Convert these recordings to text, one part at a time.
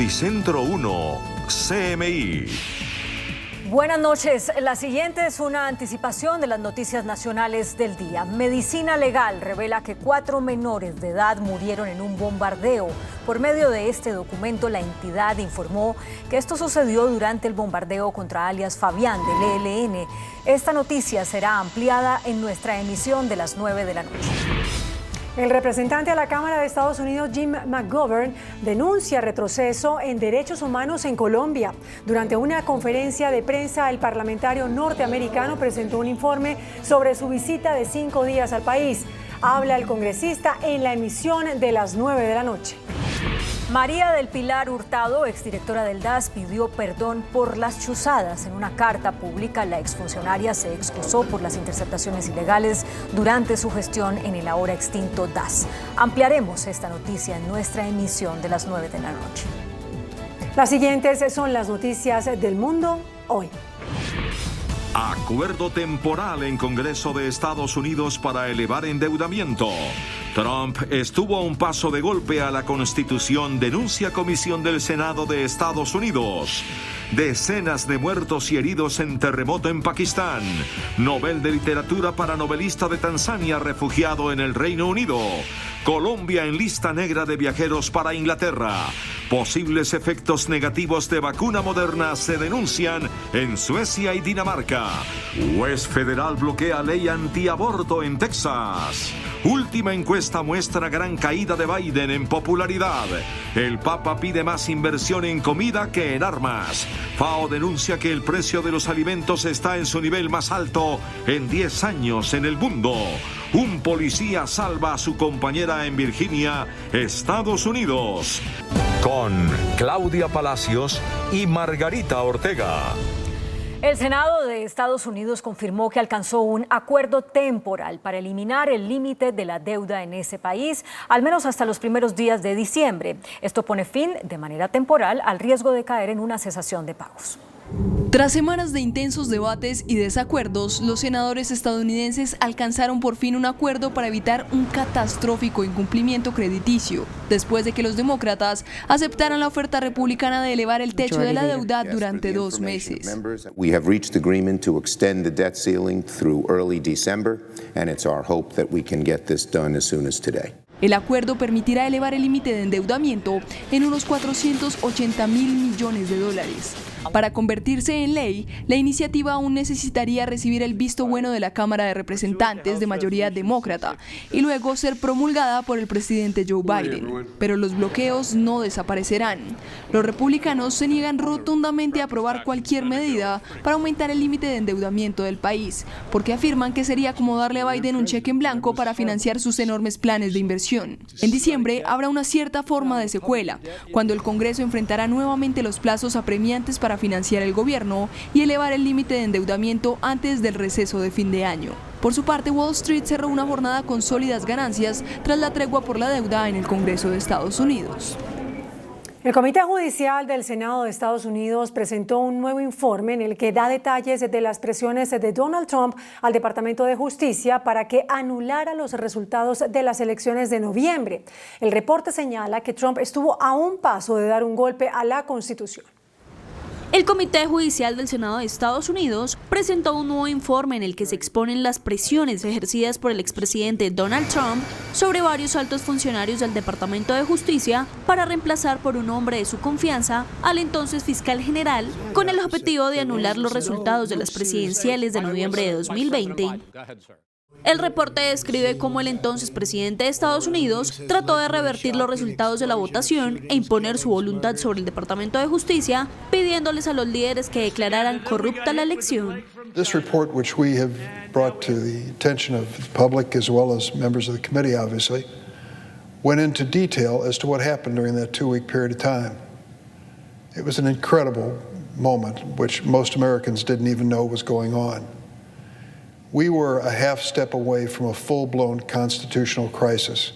Noticentro 1, CMI. Buenas noches. La siguiente es una anticipación de las noticias nacionales del día. Medicina Legal revela que 4 menores de edad murieron en un bombardeo. Por medio de este documento, la entidad informó que esto sucedió durante el bombardeo contra alias Fabián del ELN. Esta noticia será ampliada en nuestra emisión de las 9 de la noche. El representante a la Cámara de Estados Unidos, Jim McGovern, denuncia retroceso en derechos humanos en Colombia. Durante una conferencia de prensa, el parlamentario norteamericano presentó un informe sobre su visita de 5 días al país. Habla el congresista en la emisión de las 9 de la noche. María del Pilar Hurtado, exdirectora del DAS, pidió perdón por las chuzadas. En una carta pública, la exfuncionaria se excusó por las interceptaciones ilegales durante su gestión en el ahora extinto DAS. Ampliaremos esta noticia en nuestra emisión de las 9 de la noche. Las siguientes son las noticias del mundo hoy. Acuerdo temporal en Congreso de Estados Unidos para elevar endeudamiento. Trump estuvo a un paso de golpe a la Constitución, denuncia Comisión del Senado de Estados Unidos. Decenas de muertos y heridos en terremoto en Pakistán. Nobel de Literatura para novelista de Tanzania refugiado en el Reino Unido. Colombia en lista negra de viajeros para Inglaterra. Posibles efectos negativos de vacuna Moderna se denuncian en Suecia y Dinamarca. Juez federal bloquea ley antiaborto en Texas. Última encuesta muestra gran caída de Biden en popularidad. El Papa pide más inversión en comida que en armas. FAO denuncia que el precio de los alimentos está en su nivel más alto en 10 años en el mundo. Un policía salva a su compañera en Virginia, Estados Unidos. Con Claudia Palacios y Margarita Ortega. El Senado de Estados Unidos confirmó que alcanzó un acuerdo temporal para eliminar el límite de la deuda en ese país, al menos hasta los primeros días de diciembre. Esto pone fin, de manera temporal, al riesgo de caer en una cesación de pagos. Tras semanas de intensos debates y desacuerdos, los senadores estadounidenses alcanzaron por fin un acuerdo para evitar un catastrófico incumplimiento crediticio, después de que los demócratas aceptaran la oferta republicana de elevar el techo de la deuda durante 2 meses. We have reached agreement to extend the debt ceiling through early December, and it's our hope that we can get this done as soon as today. El acuerdo permitirá elevar el límite de endeudamiento en unos $480 mil millones. Para convertirse en ley, la iniciativa aún necesitaría recibir el visto bueno de la Cámara de Representantes de mayoría demócrata y luego ser promulgada por el presidente Joe Biden. Pero los bloqueos no desaparecerán. Los republicanos se niegan rotundamente a aprobar cualquier medida para aumentar el límite de endeudamiento del país, porque afirman que sería como darle a Biden un cheque en blanco para financiar sus enormes planes de inversión. En diciembre habrá una cierta forma de secuela, cuando el Congreso enfrentará nuevamente los plazos apremiantes para financiar el gobierno y elevar el límite de endeudamiento antes del receso de fin de año. Por su parte, Wall Street cerró una jornada con sólidas ganancias tras la tregua por la deuda en el Congreso de Estados Unidos. El Comité Judicial del Senado de Estados Unidos presentó un nuevo informe en el que da detalles de las presiones de Donald Trump al Departamento de Justicia para que anulara los resultados de las elecciones de noviembre. El reporte señala que Trump estuvo a un paso de dar un golpe a la Constitución. El Comité Judicial del Senado de Estados Unidos presentó un nuevo informe en el que se exponen las presiones ejercidas por el expresidente Donald Trump sobre varios altos funcionarios del Departamento de Justicia para reemplazar por un hombre de su confianza al entonces fiscal general con el objetivo de anular los resultados de las presidenciales de noviembre de 2020. El reporte describe cómo el entonces presidente de Estados Unidos trató de revertir los resultados de la votación e imponer su voluntad sobre el Departamento de Justicia, pidiéndoles a los líderes que declararan corrupta la elección. This report, which we have brought to the attention of the public as well as members of the committee, obviously, went into detail as to what happened during that 2-week period of time. It was an incredible moment, which most Americans didn't even know was going on. We were a half step away from a full-blown constitutional crisis.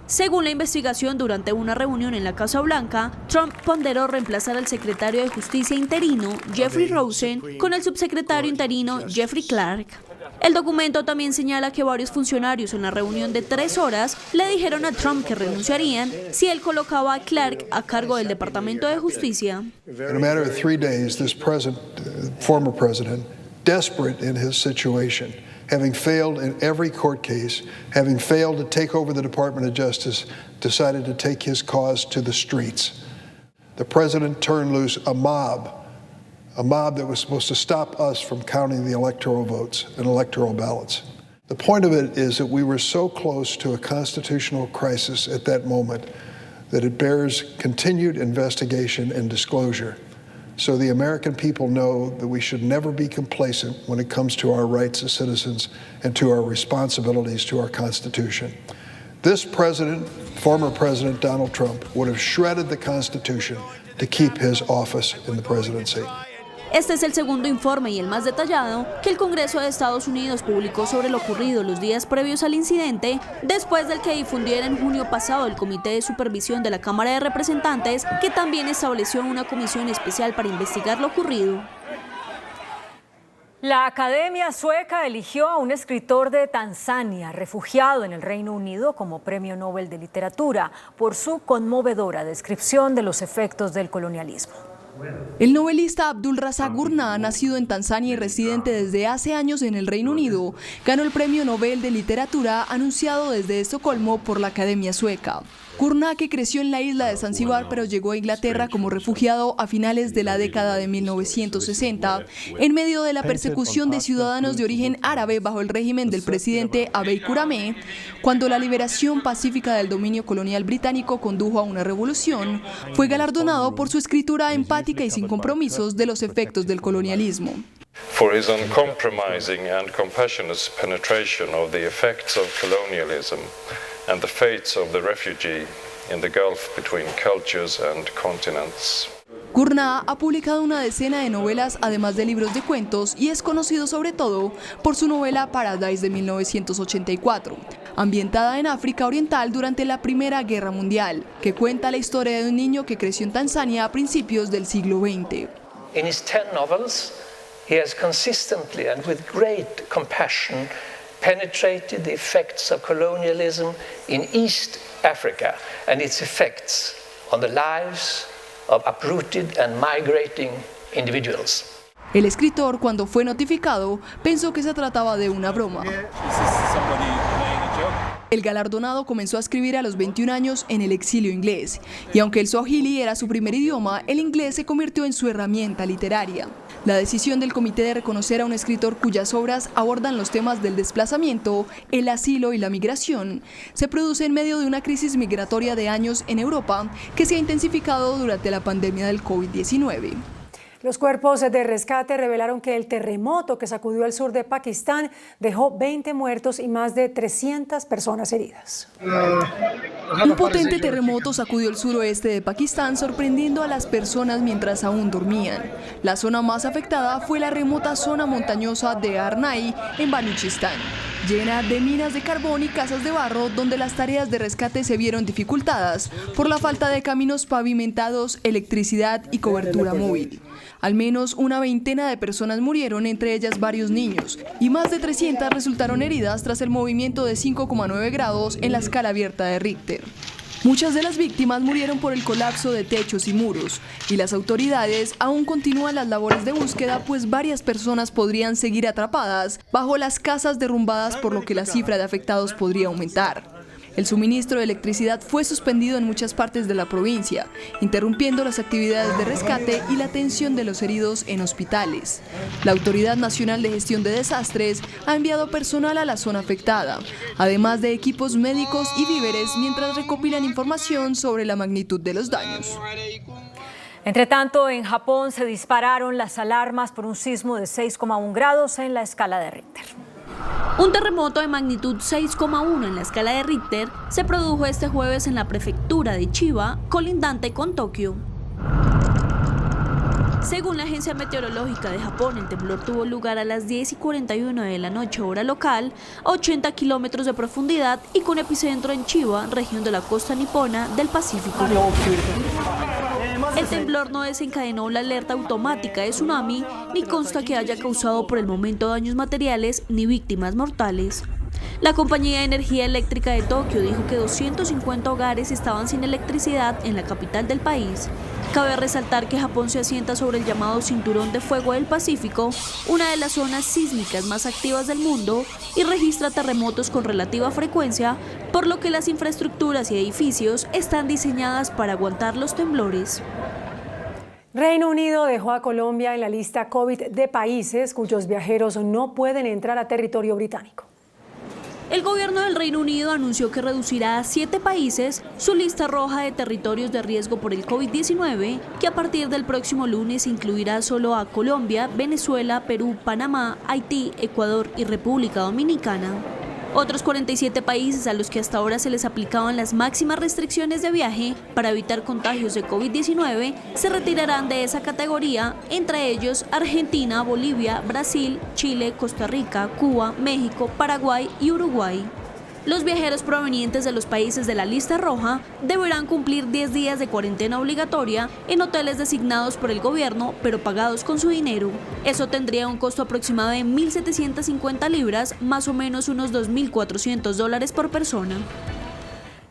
Según la investigación, durante una reunión en la Casa Blanca, Trump ponderó reemplazar al secretario de Justicia interino, Jeffrey Rosen, con el subsecretario interino, Jeffrey Clark. El documento también señala que varios funcionarios en la reunión de 3 horas le dijeron a Trump que renunciarían si él colocaba a Clark a cargo del Departamento de Justicia. In a matter of 3 days, this former president, desperate in his situation, having failed in every court case, having failed to take over the Department of Justice, decided to take his cause to the streets. The president turned loose a mob that was supposed to stop us from counting the electoral votes and electoral ballots. The point of it is that we were so close to a constitutional crisis at that moment that it bears continued investigation and disclosure. So the American people know that we should never be complacent when it comes to our rights as citizens and to our responsibilities to our Constitution. This president, former President Donald Trump, would have shredded the Constitution to keep his office in the presidency. Este es el segundo informe y el más detallado que el Congreso de Estados Unidos publicó sobre lo ocurrido los días previos al incidente, después del que difundiera en junio pasado el Comité de Supervisión de la Cámara de Representantes, que también estableció una comisión especial para investigar lo ocurrido. La Academia Sueca eligió a un escritor de Tanzania, refugiado en el Reino Unido, como Premio Nobel de Literatura por su conmovedora descripción de los efectos del colonialismo. El novelista Abdul Razak Gurnah, nacido en Tanzania y residente desde hace años en el Reino Unido, ganó el Premio Nobel de Literatura anunciado desde Estocolmo por la Academia Sueca. Gurnah, que creció en la isla de Zanzíbar pero llegó a Inglaterra como refugiado a finales de la década de 1960, en medio de la persecución de ciudadanos de origen árabe bajo el régimen del presidente Abiy Kurame, cuando la liberación pacífica del dominio colonial británico condujo a una revolución, fue galardonado por su escritura empática y sin compromisos de los efectos del colonialismo. For his uncompromising and compassionate penetration of the effects of colonialism and the fates of the refugee in the gulf between cultures and continents. Gurnah ha publicado una decena de novelas, además de libros de cuentos, y es conocido sobre todo por su novela Paradise de 1984, ambientada en África Oriental durante la Primera Guerra Mundial, que cuenta la historia de un niño que creció en Tanzania a principios del siglo XX. In his 10 novels, he has consistently and with great compassion penetrated the effects of colonialism in East Africa and its effects on the lives of uprooted and migrating individuals. El escritor, cuando fue notificado, pensó que se trataba de una broma. El galardonado comenzó a escribir a los 21 años en el exilio inglés, y aunque el swahili era su primer idioma, el inglés se convirtió en su herramienta literaria. La decisión del comité de reconocer a un escritor cuyas obras abordan los temas del desplazamiento, el asilo y la migración, se produce en medio de una crisis migratoria de años en Europa que se ha intensificado durante la pandemia del COVID-19. Los cuerpos de rescate revelaron que el terremoto que sacudió el sur de Pakistán dejó 20 muertos y más de 300 personas heridas. Un potente terremoto sacudió el suroeste de Pakistán, sorprendiendo a las personas mientras aún dormían. La zona más afectada fue la remota zona montañosa de Arnai, en Baluchistán, llena de minas de carbón y casas de barro, donde las tareas de rescate se vieron dificultadas por la falta de caminos pavimentados, electricidad y cobertura móvil. Al menos una veintena de personas murieron, entre ellas varios niños, y más de 300 resultaron heridas tras el movimiento de 5,9 grados en la escala abierta de Richter. Muchas de las víctimas murieron por el colapso de techos y muros, y las autoridades aún continúan las labores de búsqueda, pues varias personas podrían seguir atrapadas bajo las casas derrumbadas, por lo que la cifra de afectados podría aumentar. El suministro de electricidad fue suspendido en muchas partes de la provincia, interrumpiendo las actividades de rescate y la atención de los heridos en hospitales. La Autoridad Nacional de Gestión de Desastres ha enviado personal a la zona afectada, además de equipos médicos y víveres, mientras recopilan información sobre la magnitud de los daños. Entre tanto, en Japón se dispararon las alarmas por un sismo de 6,1 grados en la escala de Richter. Un terremoto de magnitud 6,1 en la escala de Richter se produjo este jueves en la prefectura de Chiba, colindante con Tokio. Según la Agencia Meteorológica de Japón, el temblor tuvo lugar a las 10:41 de la noche, hora local, a 80 kilómetros de profundidad y con epicentro en Chiba, región de la costa nipona del Pacífico. El temblor no desencadenó la alerta automática de tsunami, ni consta que haya causado por el momento daños materiales ni víctimas mortales. La compañía de energía eléctrica de Tokio dijo que 250 hogares estaban sin electricidad en la capital del país. Cabe resaltar que Japón se asienta sobre el llamado Cinturón de Fuego del Pacífico, una de las zonas sísmicas más activas del mundo, y registra terremotos con relativa frecuencia, por lo que las infraestructuras y edificios están diseñadas para aguantar los temblores. Reino Unido dejó a Colombia en la lista COVID de países cuyos viajeros no pueden entrar a territorio británico. El gobierno del Reino Unido anunció que reducirá a 7 países su lista roja de territorios de riesgo por el COVID-19, que a partir del próximo lunes incluirá solo a Colombia, Venezuela, Perú, Panamá, Haití, Ecuador y República Dominicana. Otros 47 países a los que hasta ahora se les aplicaban las máximas restricciones de viaje para evitar contagios de COVID-19 se retirarán de esa categoría, entre ellos Argentina, Bolivia, Brasil, Chile, Costa Rica, Cuba, México, Paraguay y Uruguay. Los viajeros provenientes de los países de la lista roja deberán cumplir 10 días de cuarentena obligatoria en hoteles designados por el gobierno, pero pagados con su dinero. Eso tendría un costo aproximado de 1.750 libras, más o menos unos $2.400 por persona.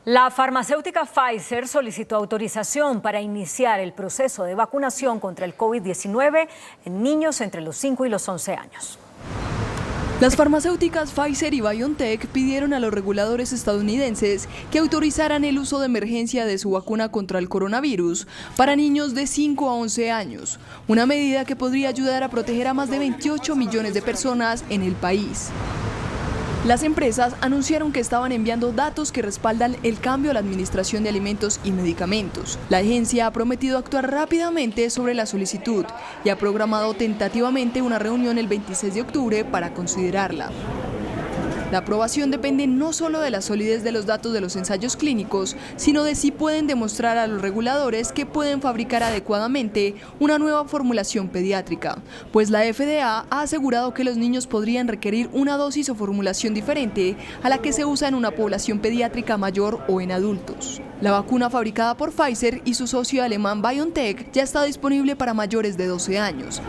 La farmacéutica Pfizer solicitó autorización para iniciar el proceso de vacunación contra el COVID-19 en niños entre los 5 y los 11 años. Las farmacéuticas Pfizer y BioNTech pidieron a los reguladores estadounidenses que autorizaran el uso de emergencia de su vacuna contra el coronavirus para niños de 5 a 11 años, una medida que podría ayudar a proteger a más de 28 millones de personas en el país. Las empresas anunciaron que estaban enviando datos que respaldan el cambio a la Administración de Alimentos y Medicamentos. La agencia ha prometido actuar rápidamente sobre la solicitud y ha programado tentativamente una reunión el 26 de octubre para considerarla. La aprobación depende no solo de la solidez de los datos de los ensayos clínicos, sino de si pueden demostrar a los reguladores que pueden fabricar adecuadamente una nueva formulación pediátrica, pues la FDA ha asegurado que los niños podrían requerir una dosis o formulación diferente a la que se usa en una población pediátrica mayor o en adultos. La vacuna fabricada por Pfizer y su socio alemán BioNTech ya está disponible para mayores de 12 años.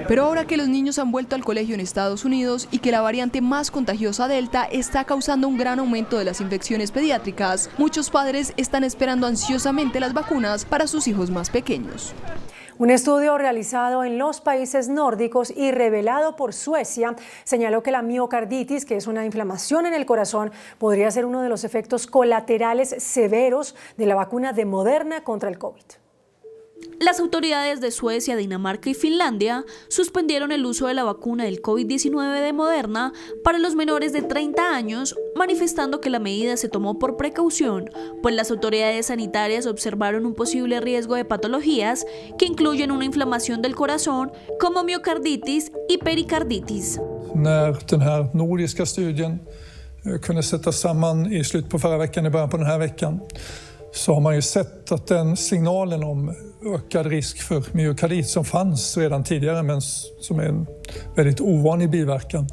Pero ahora que los niños han vuelto al colegio en Estados Unidos y que la variante más contagiosa Delta está causando un gran aumento de las infecciones pediátricas, muchos padres están esperando ansiosamente las vacunas para sus hijos más pequeños. Un estudio realizado en los países nórdicos y revelado por Suecia señaló que la miocarditis, que es una inflamación en el corazón, podría ser uno de los efectos colaterales severos de la vacuna de Moderna contra el COVID. Las autoridades de Suecia, Dinamarca y Finlandia suspendieron el uso de la vacuna del COVID-19 de Moderna para los menores de 30 años, manifestando que la medida se tomó por precaución, pues las autoridades sanitarias observaron un posible riesgo de patologías que incluyen una inflamación del corazón, como miocarditis y pericarditis. När den här nordiska studien kunde sättas samman i slutet på förra veckan, i början på den här veckan, så har man ju sett att den signalen om ökad risk för myokardit som fanns redan tidigare, men som är en väldigt ovanlig biverkan,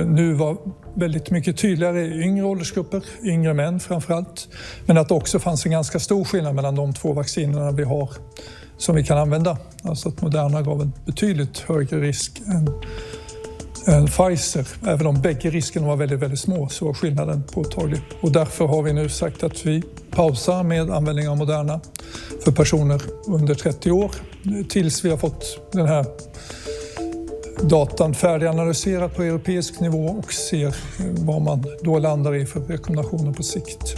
nu var väldigt mycket tydligare i yngre åldersgrupper, yngre män framförallt, men att det också fanns en ganska stor skillnad mellan de två vaccinerna vi har som vi kan använda. Alltså att Moderna gav en betydligt högre risk än Pfizer. Även om bägge riskerna var väldigt, väldigt små så var skillnaden påtaglig. Och därför har vi nu sagt att vi pausar med användning av Moderna för personer under 30 år tills vi har fått den här datan färdiganalyserad på europeisk nivå och ser vad man då landar i för rekommendationer på sikt.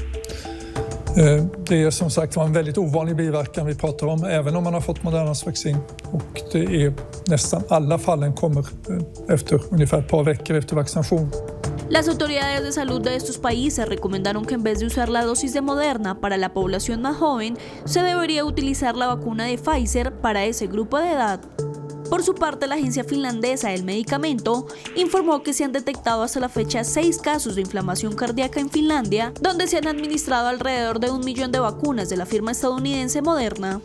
Det är som sagt en väldigt ovanlig biverkan vi pratar om, även om man har fått Modernas vaccin. Och det är nästan alla fallen kommer efter ungefär ett par veckor efter vaccination. Las autoridades de salud de estos países recomendaron que en vez de usar la dosis de Moderna para la población más joven, se debería utilizar la vacuna de Pfizer para ese grupo de edad. Por su parte, la agencia finlandesa del medicamento informó que se han detectado hasta la fecha 6 casos de inflamación cardíaca en Finlandia, donde se han administrado alrededor de 1 millón de vacunas de la firma estadounidense Moderna.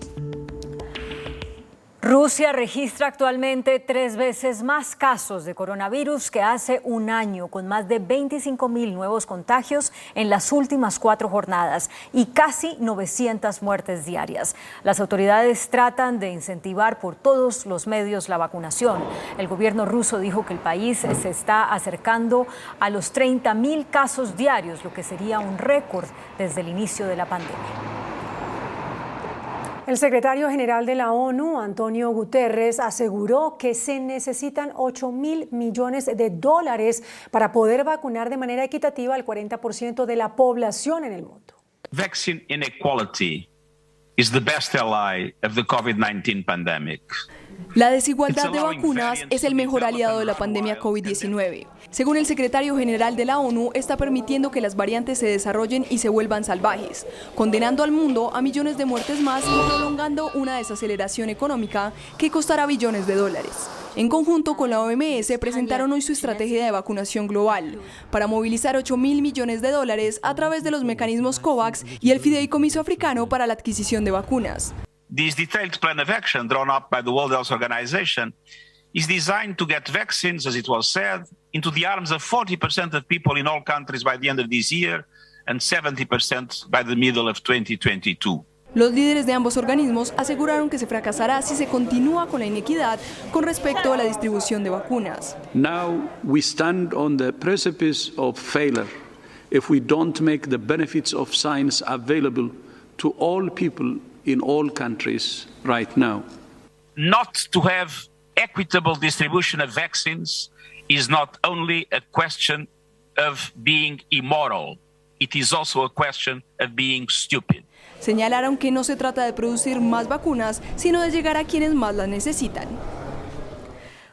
Rusia registra actualmente 3 veces más casos de coronavirus que hace un año, con más de 25.000 nuevos contagios en las últimas 4 jornadas y casi 900 muertes diarias. Las autoridades tratan de incentivar por todos los medios la vacunación. El gobierno ruso dijo que el país se está acercando a los 30.000 casos diarios, lo que sería un récord desde el inicio de la pandemia. El secretario general de la ONU, Antonio Guterres, aseguró que se necesitan $8.000 millones para poder vacunar de manera equitativa al 40% de la población en el mundo. Vaccine inequality is the best ally of the COVID-19 pandemic. La desigualdad de vacunas es el mejor aliado de la pandemia COVID-19. Según el secretario general de la ONU, está permitiendo que las variantes se desarrollen y se vuelvan salvajes, condenando al mundo a millones de muertes más y prolongando una desaceleración económica que costará billones de dólares. En conjunto con la OMS, presentaron hoy su estrategia de vacunación global para movilizar $8.000 millones a través de los mecanismos COVAX y el Fideicomiso Africano para la adquisición de vacunas. This detailed plan of action drawn up by the World Health Organization is designed to get vaccines, as it was said, into the arms of 40% of people in all countries by the end of this year and 70% by the middle of 2022. Los líderes de ambos organismos aseguraron que se fracasará si se continúa con la inequidad con respecto a la distribución de vacunas. Now we stand on the precipice of failure if we don't make the benefits of science available to all people in all countries right now. Not to have equitable distribution of vaccines is not only a question of being immoral, it is also a question of being stupid. Señalaron que no se trata de producir más vacunas, sino de llegar a quienes más las necesitan.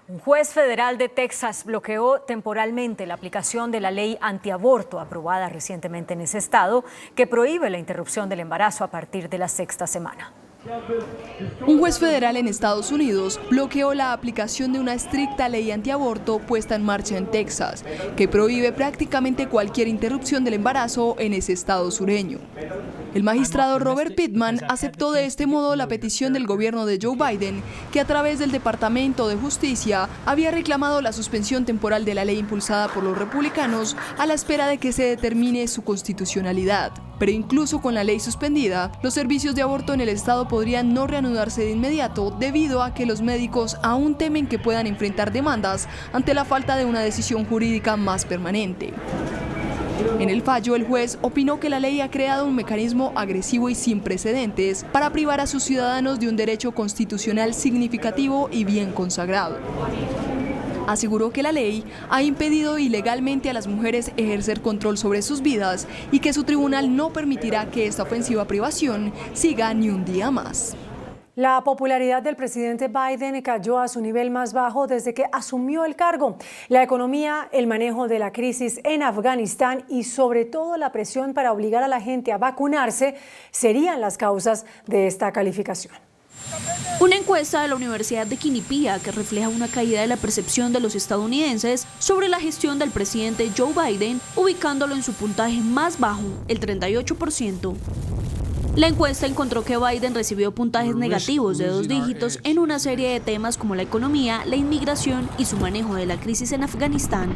Un juez federal de Texas bloqueó temporalmente la aplicación de la ley antiaborto aprobada recientemente en ese estado, que prohíbe la interrupción del embarazo a partir de la 6ª semana. Un juez federal en Estados Unidos bloqueó la aplicación de una estricta ley antiaborto puesta en marcha en Texas, que prohíbe prácticamente cualquier interrupción del embarazo en ese estado sureño. El magistrado Robert Pittman aceptó de este modo la petición del gobierno de Joe Biden, que a través del Departamento de Justicia había reclamado la suspensión temporal de la ley impulsada por los republicanos a la espera de que se determine su constitucionalidad. Pero incluso con la ley suspendida, los servicios de aborto en el estado podrían no reanudarse de inmediato debido a que los médicos aún temen que puedan enfrentar demandas ante la falta de una decisión jurídica más permanente. En el fallo, el juez opinó que la ley ha creado un mecanismo agresivo y sin precedentes para privar a sus ciudadanos de un derecho constitucional significativo y bien consagrado. Aseguró que la ley ha impedido ilegalmente a las mujeres ejercer control sobre sus vidas y que su tribunal no permitirá que esta ofensiva privación siga ni un día más. La popularidad del presidente Biden cayó a su nivel más bajo desde que asumió el cargo. La economía, el manejo de la crisis en Afganistán y sobre todo la presión para obligar a la gente a vacunarse serían las causas de esta calificación. Una encuesta de la Universidad de Quinnipiac que refleja una caída de la percepción de los estadounidenses sobre la gestión del presidente Joe Biden, ubicándolo en su puntaje más bajo, el 38%. La encuesta encontró que Biden recibió puntajes negativos de 2 dígitos en una serie de temas como la economía, la inmigración y su manejo de la crisis en Afganistán.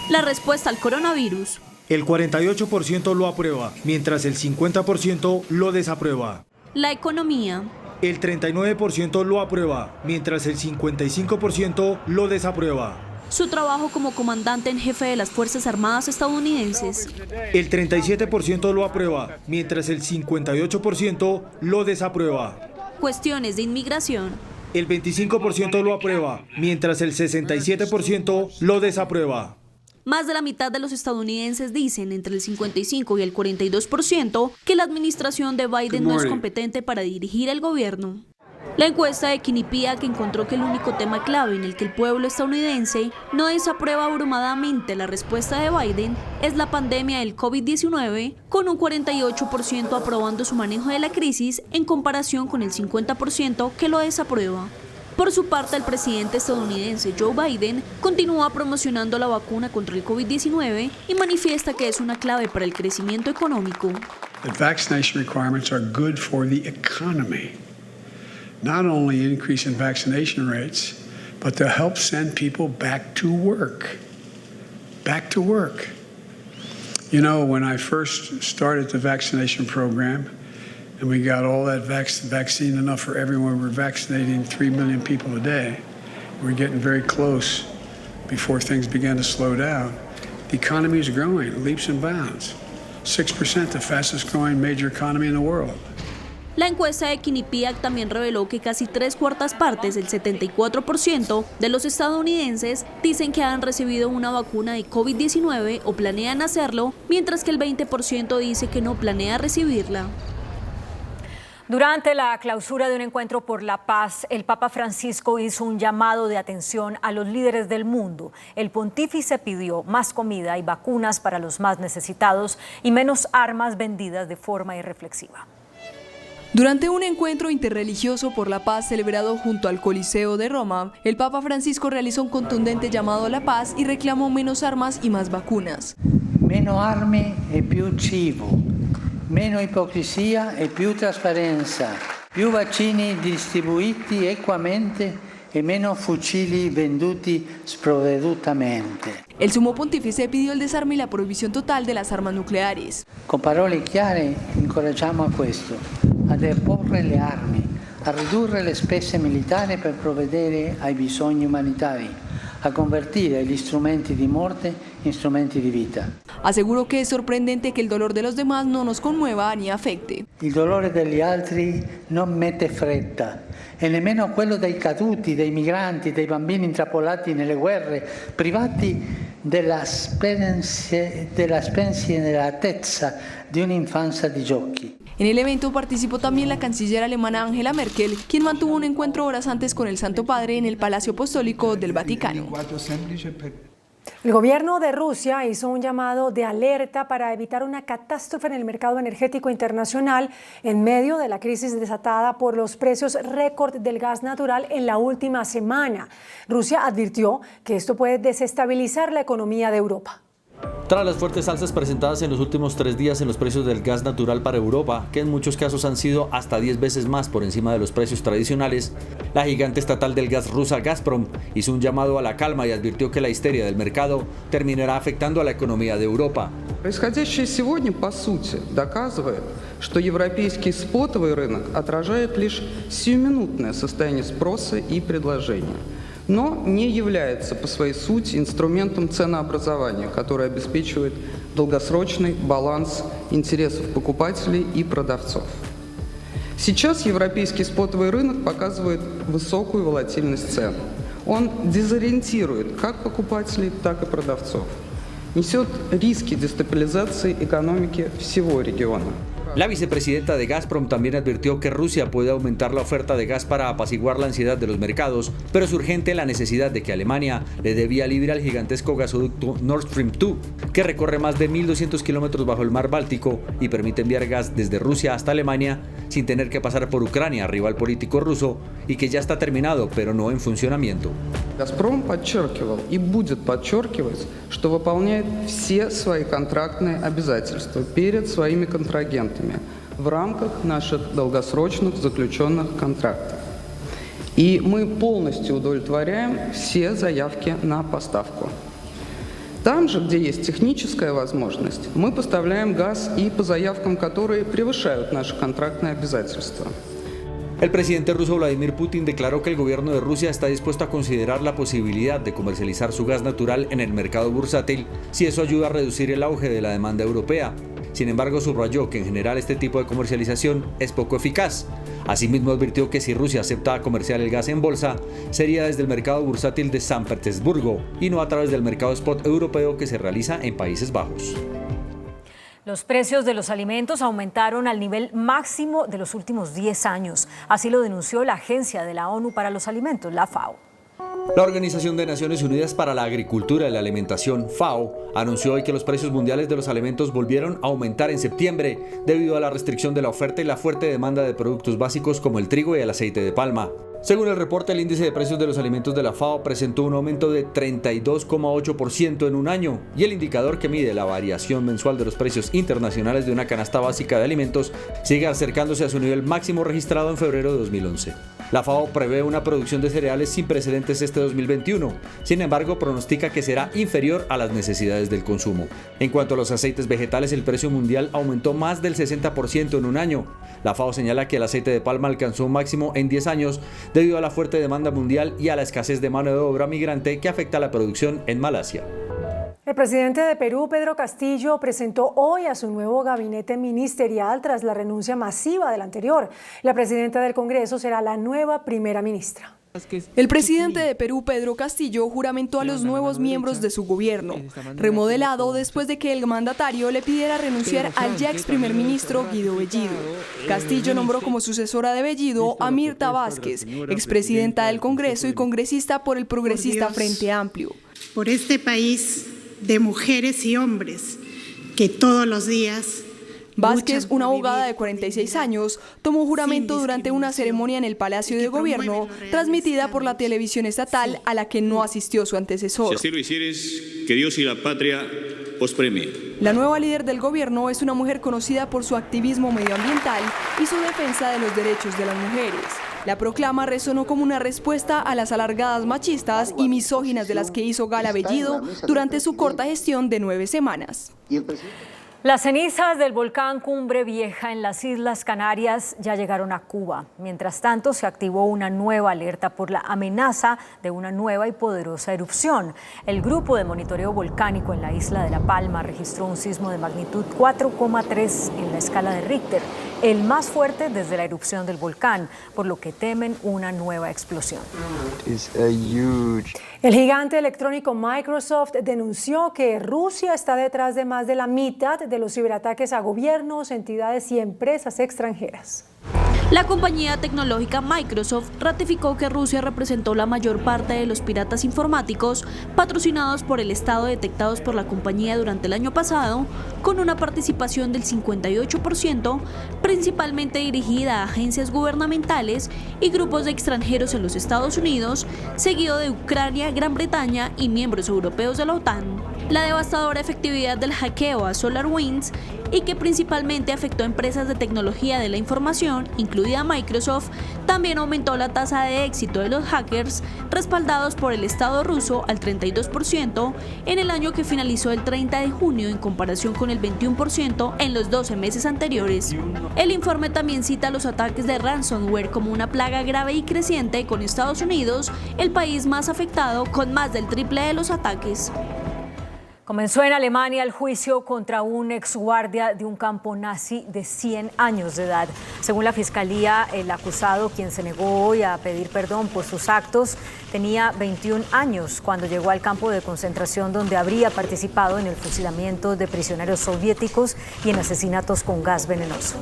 La respuesta al coronavirus. El 48% lo aprueba, mientras el 50% lo desaprueba. La economía. El 39% lo aprueba, mientras el 55% lo desaprueba. Su trabajo como comandante en jefe de las Fuerzas Armadas estadounidenses. El 37% lo aprueba, mientras el 58% lo desaprueba. Cuestiones de inmigración. El 25% lo aprueba, mientras el 67% lo desaprueba. Más de la mitad de los estadounidenses dicen, entre el 55 y el 42%, que la administración de Biden no es competente para dirigir el gobierno. La encuesta de Quinnipiac encontró que el único tema clave en el que el pueblo estadounidense no desaprueba abrumadamente la respuesta de Biden es la pandemia del COVID-19, con un 48% aprobando su manejo de la crisis en comparación con el 50% que lo desaprueba. Por su parte, el presidente estadounidense Joe Biden continúa promocionando la vacuna contra el COVID-19 y manifiesta que es una clave para el crecimiento económico. The vaccination requirements are good for the economy. not only increase in vaccination rates, but to help send people back to work. Back to work. You know, when I first started the vaccination program, and we got all that vaccine enough for everyone, we're vaccinating 3 million people a day. We're getting very close before things began to slow down. The economy is growing, leaps and bounds. 6%, the fastest growing major economy in the world. La encuesta de Quinnipiac también reveló que casi 3/4 partes, el 74% de los estadounidenses, dicen que han recibido una vacuna de COVID-19 o planean hacerlo, mientras que el 20% dice que no planea recibirla. Durante la clausura de un encuentro por la paz, el Papa Francisco hizo un llamado de atención a los líderes del mundo. El pontífice pidió más comida y vacunas para los más necesitados y menos armas vendidas de forma irreflexiva. Durante un encuentro interreligioso por la paz celebrado junto al Coliseo de Roma, el Papa Francisco realizó un contundente llamado a la paz y reclamó menos armas y más vacunas. Meno armi e più cibo, meno ipocrisia e più trasparenza, più vaccini distribuiti equamente e meno fucili venduti sprovvedutamente. El sumo pontífice pidió el desarme y la prohibición total de las armas nucleares. Con parole chiare incoraggiamo a questo, a deporre le armi, a ridurre le spese militari per provvedere ai bisogni umanitari, a convertire gli strumenti di morte in strumenti di vita. Aseguró que es sorprendente que el dolor de los demás no nos conmueva ni afecte. Il dolore degli altri non mette fretta, e nemmeno quello dei caduti, dei migranti, dei bambini intrappolati nelle guerre, privati della spensieratezza di un'infanzia di giochi. En el evento participó también la canciller alemana Angela Merkel, quien mantuvo un encuentro horas antes con el Santo Padre en el Palacio Apostólico del Vaticano. El gobierno de Rusia hizo un llamado de alerta para evitar una catástrofe en el mercado energético internacional en medio de la crisis desatada por los precios récord del gas natural en la última semana. Rusia advirtió que esto puede desestabilizar la economía de Europa. Tras las fuertes alzas presentadas en los últimos 3 días en los precios del gas natural para Europa, que en muchos casos han sido hasta 10 veces más por encima de los precios tradicionales, la gigante estatal del gas rusa Gazprom hizo un llamado a la calma y advirtió que la histeria del mercado terminará afectando a la economía de Europa. Происходящее сегодня, по сути, доказывает, что европейский спотовый рынок отражает лишь сиюминутное состояние спроса и предложения, но не является по своей сути инструментом ценообразования, который обеспечивает долгосрочный баланс интересов покупателей и продавцов. Сейчас европейский спотовый рынок показывает высокую волатильность цен. Он дезориентирует как покупателей, так и продавцов. Несет риски дестабилизации экономики всего региона. La vicepresidenta de Gazprom también advirtió que Rusia puede aumentar la oferta de gas para apaciguar la ansiedad de los mercados, pero es urgente la necesidad de que Alemania le dé vía libre al gigantesco gasoducto Nord Stream 2, que recorre más de 1.200 kilómetros bajo el mar Báltico y permite enviar gas desde Rusia hasta Alemania sin tener que pasar por Ucrania, rival político ruso, y que ya está terminado, pero no en funcionamiento. «Газпром» подчеркивал и будет подчеркивать, что выполняет все свои контрактные обязательства перед своими контрагентами в рамках наших долгосрочных заключенных контрактов. И мы полностью удовлетворяем все заявки на поставку. Там же, где есть техническая возможность, мы поставляем газ и по заявкам, которые превышают наши контрактные обязательства. El presidente ruso Vladimir Putin declaró que el gobierno de Rusia está dispuesto a considerar la posibilidad de comercializar su gas natural en el mercado bursátil si eso ayuda a reducir el auge de la demanda europea. Sin embargo, subrayó que en general este tipo de comercialización es poco eficaz. Asimismo, advirtió que si Rusia acepta comerciar el gas en bolsa, sería desde el mercado bursátil de San Petersburgo y no a través del mercado spot europeo que se realiza en Países Bajos. Los precios de los alimentos aumentaron al nivel máximo de los últimos 10 años. Así lo denunció la Agencia de la ONU para los Alimentos, la FAO. La Organización de Naciones Unidas para la Agricultura y la Alimentación, FAO, anunció hoy que los precios mundiales de los alimentos volvieron a aumentar en septiembre debido a la restricción de la oferta y la fuerte demanda de productos básicos como el trigo y el aceite de palma. Según el reporte, el índice de precios de los alimentos de la FAO presentó un aumento de 32,8% en un año, y el indicador que mide la variación mensual de los precios internacionales de una canasta básica de alimentos sigue acercándose a su nivel máximo registrado en febrero de 2011. La FAO prevé una producción de cereales sin precedentes este 2021, sin embargo pronostica que será inferior a las necesidades del consumo. En cuanto a los aceites vegetales, el precio mundial aumentó más del 60% en un año. La FAO señala que el aceite de palma alcanzó un máximo en 10 años debido a la fuerte demanda mundial y a la escasez de mano de obra migrante que afecta a la producción en Malasia. El presidente de Perú, Pedro Castillo, presentó hoy a su nuevo gabinete ministerial tras la renuncia masiva del anterior. La presidenta del Congreso será la nueva primera ministra. El presidente de Perú, Pedro Castillo, juramentó a los nuevos miembros de su gobierno, remodelado después de que el mandatario le pidiera renunciar al ya ex primer ministro Guido Bellido. Castillo nombró como sucesora de Bellido a Mirta Vázquez, expresidenta del Congreso y congresista por el progresista Frente Amplio. Por este país de mujeres y hombres que todos los días... Vázquez, una abogada de 46 años, tomó juramento durante una ceremonia en el Palacio de Gobierno, transmitida por la televisión estatal a la que no asistió su antecesor. Si así lo hicieres, que Dios y la patria os premie. La nueva líder del gobierno es una mujer conocida por su activismo medioambiental y su defensa de los derechos de las mujeres. La proclama resonó como una respuesta a las alargadas machistas y misóginas de las que hizo gala Bellido durante su corta gestión de 9 semanas. Las cenizas del volcán Cumbre Vieja en las Islas Canarias ya llegaron a Cuba. Mientras tanto, se activó una nueva alerta por la amenaza de una nueva y poderosa erupción. El grupo de monitoreo volcánico en la isla de La Palma registró un sismo de magnitud 4,3 en la escala de Richter, el más fuerte desde la erupción del volcán, por lo que temen una nueva explosión. El gigante electrónico Microsoft denunció que Rusia está detrás de más de la mitad de los ciberataques a gobiernos, entidades y empresas extranjeras. La compañía tecnológica Microsoft ratificó que Rusia representó la mayor parte de los piratas informáticos patrocinados por el Estado detectados por la compañía durante el año pasado, con una participación del 58%, principalmente dirigida a agencias gubernamentales y grupos de extranjeros en los Estados Unidos, seguido de Ucrania, Gran Bretaña y miembros europeos de la OTAN. La devastadora efectividad del hackeo a SolarWinds, y que principalmente afectó a empresas de tecnología de la información, incluida Microsoft, también aumentó la tasa de éxito de los hackers respaldados por el Estado ruso al 32% en el año que finalizó el 30 de junio en comparación con el 21% en los 12 meses anteriores. El informe también cita los ataques de ransomware como una plaga grave y creciente, con Estados Unidos el país más afectado con más del triple de los ataques. Comenzó en Alemania el juicio contra un exguardia de un campo nazi de 100 años de edad. Según la fiscalía, el acusado, quien se negó hoy a pedir perdón por sus actos, tenía 21 años cuando llegó al campo de concentración donde habría participado en el fusilamiento de prisioneros soviéticos y en asesinatos con gas venenoso.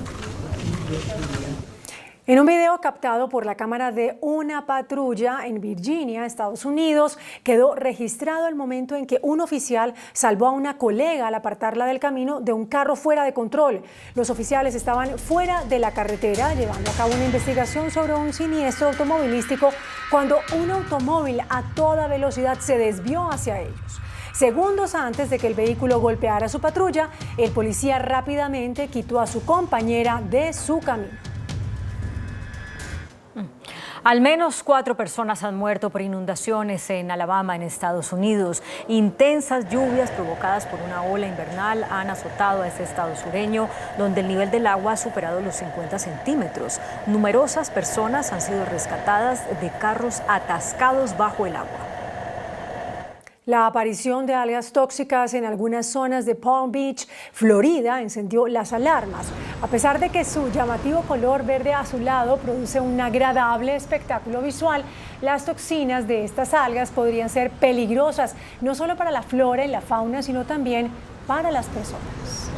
En un video captado por la cámara de una patrulla en Virginia, Estados Unidos, quedó registrado el momento en que un oficial salvó a una colega al apartarla del camino de un carro fuera de control. Los oficiales estaban fuera de la carretera llevando a cabo una investigación sobre un siniestro automovilístico cuando un automóvil a toda velocidad se desvió hacia ellos. Segundos antes de que el vehículo golpeara a su patrulla, el policía rápidamente quitó a su compañera de su camino. Al menos 4 personas han muerto por inundaciones en Alabama, en Estados Unidos. Intensas lluvias provocadas por una ola invernal han azotado a ese estado sureño, donde el nivel del agua ha superado los 50 centímetros. Numerosas personas han sido rescatadas de carros atascados bajo el agua. La aparición de algas tóxicas en algunas zonas de Palm Beach, Florida, encendió las alarmas. A pesar de que su llamativo color verde azulado produce un agradable espectáculo visual, las toxinas de estas algas podrían ser peligrosas, no solo para la flora y la fauna, sino también para las personas.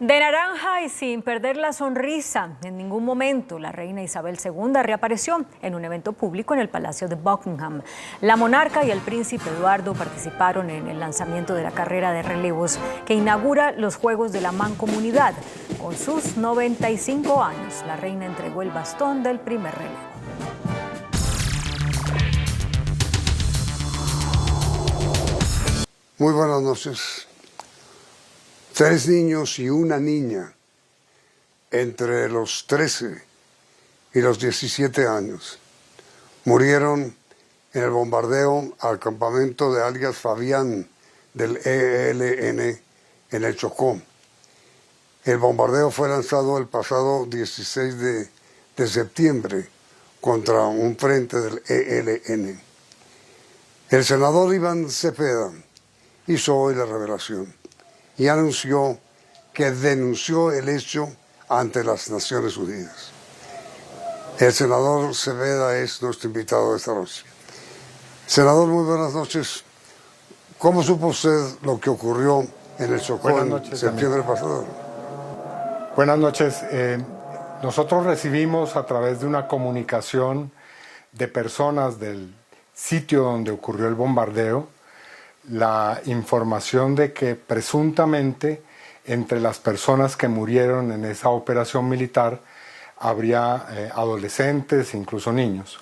De naranja y sin perder la sonrisa, en ningún momento la reina Isabel II reapareció en un evento público en el Palacio de Buckingham. La monarca y el príncipe Eduardo participaron en el lanzamiento de la carrera de relevos que inaugura los Juegos de la Mancomunidad. Con sus 95 años, la reina entregó el bastón del primer relevo. Muy buenas noches. 3 niños y una niña entre los 13 y los 17 años murieron en el bombardeo al campamento de alias Fabián del ELN en el Chocó. El bombardeo fue lanzado el pasado 16 de septiembre contra un frente del ELN. El senador Iván Cepeda hizo hoy la revelación y anunció que denunció el hecho ante las Naciones Unidas. El senador Cepeda es nuestro invitado esta noche. Senador, muy buenas noches. ¿Cómo supo usted lo que ocurrió en el Chocó en septiembre pasado? Buenas noches. Nosotros recibimos a través de una comunicación de personas del sitio donde ocurrió el bombardeo la información de que presuntamente entre las personas que murieron en esa operación militar habría adolescentes, incluso niños.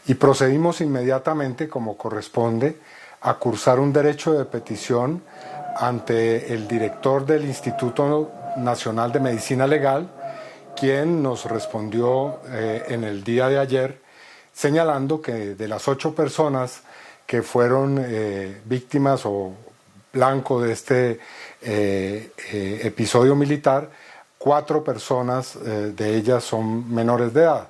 Y procedimos inmediatamente, como corresponde, a cursar un derecho de petición ante el director del Instituto Nacional de Medicina Legal, quien nos respondió en el día de ayer señalando que de las 8 personas que fueron víctimas o blanco de este episodio militar, 4 personas de ellas son menores de edad,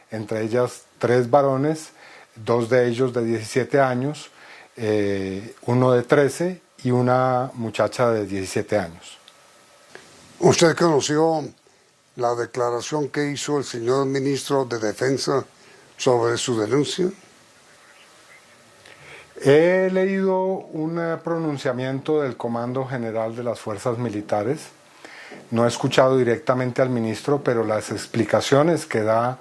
entre ellas 3 varones, 2 de ellos de 17 años, 1 de 13 y una muchacha de 17 años. ¿Usted conoció la declaración que hizo el señor ministro de Defensa sobre su denuncia? He leído un pronunciamiento del Comando General de las Fuerzas Militares. No he escuchado directamente al ministro, pero las explicaciones que da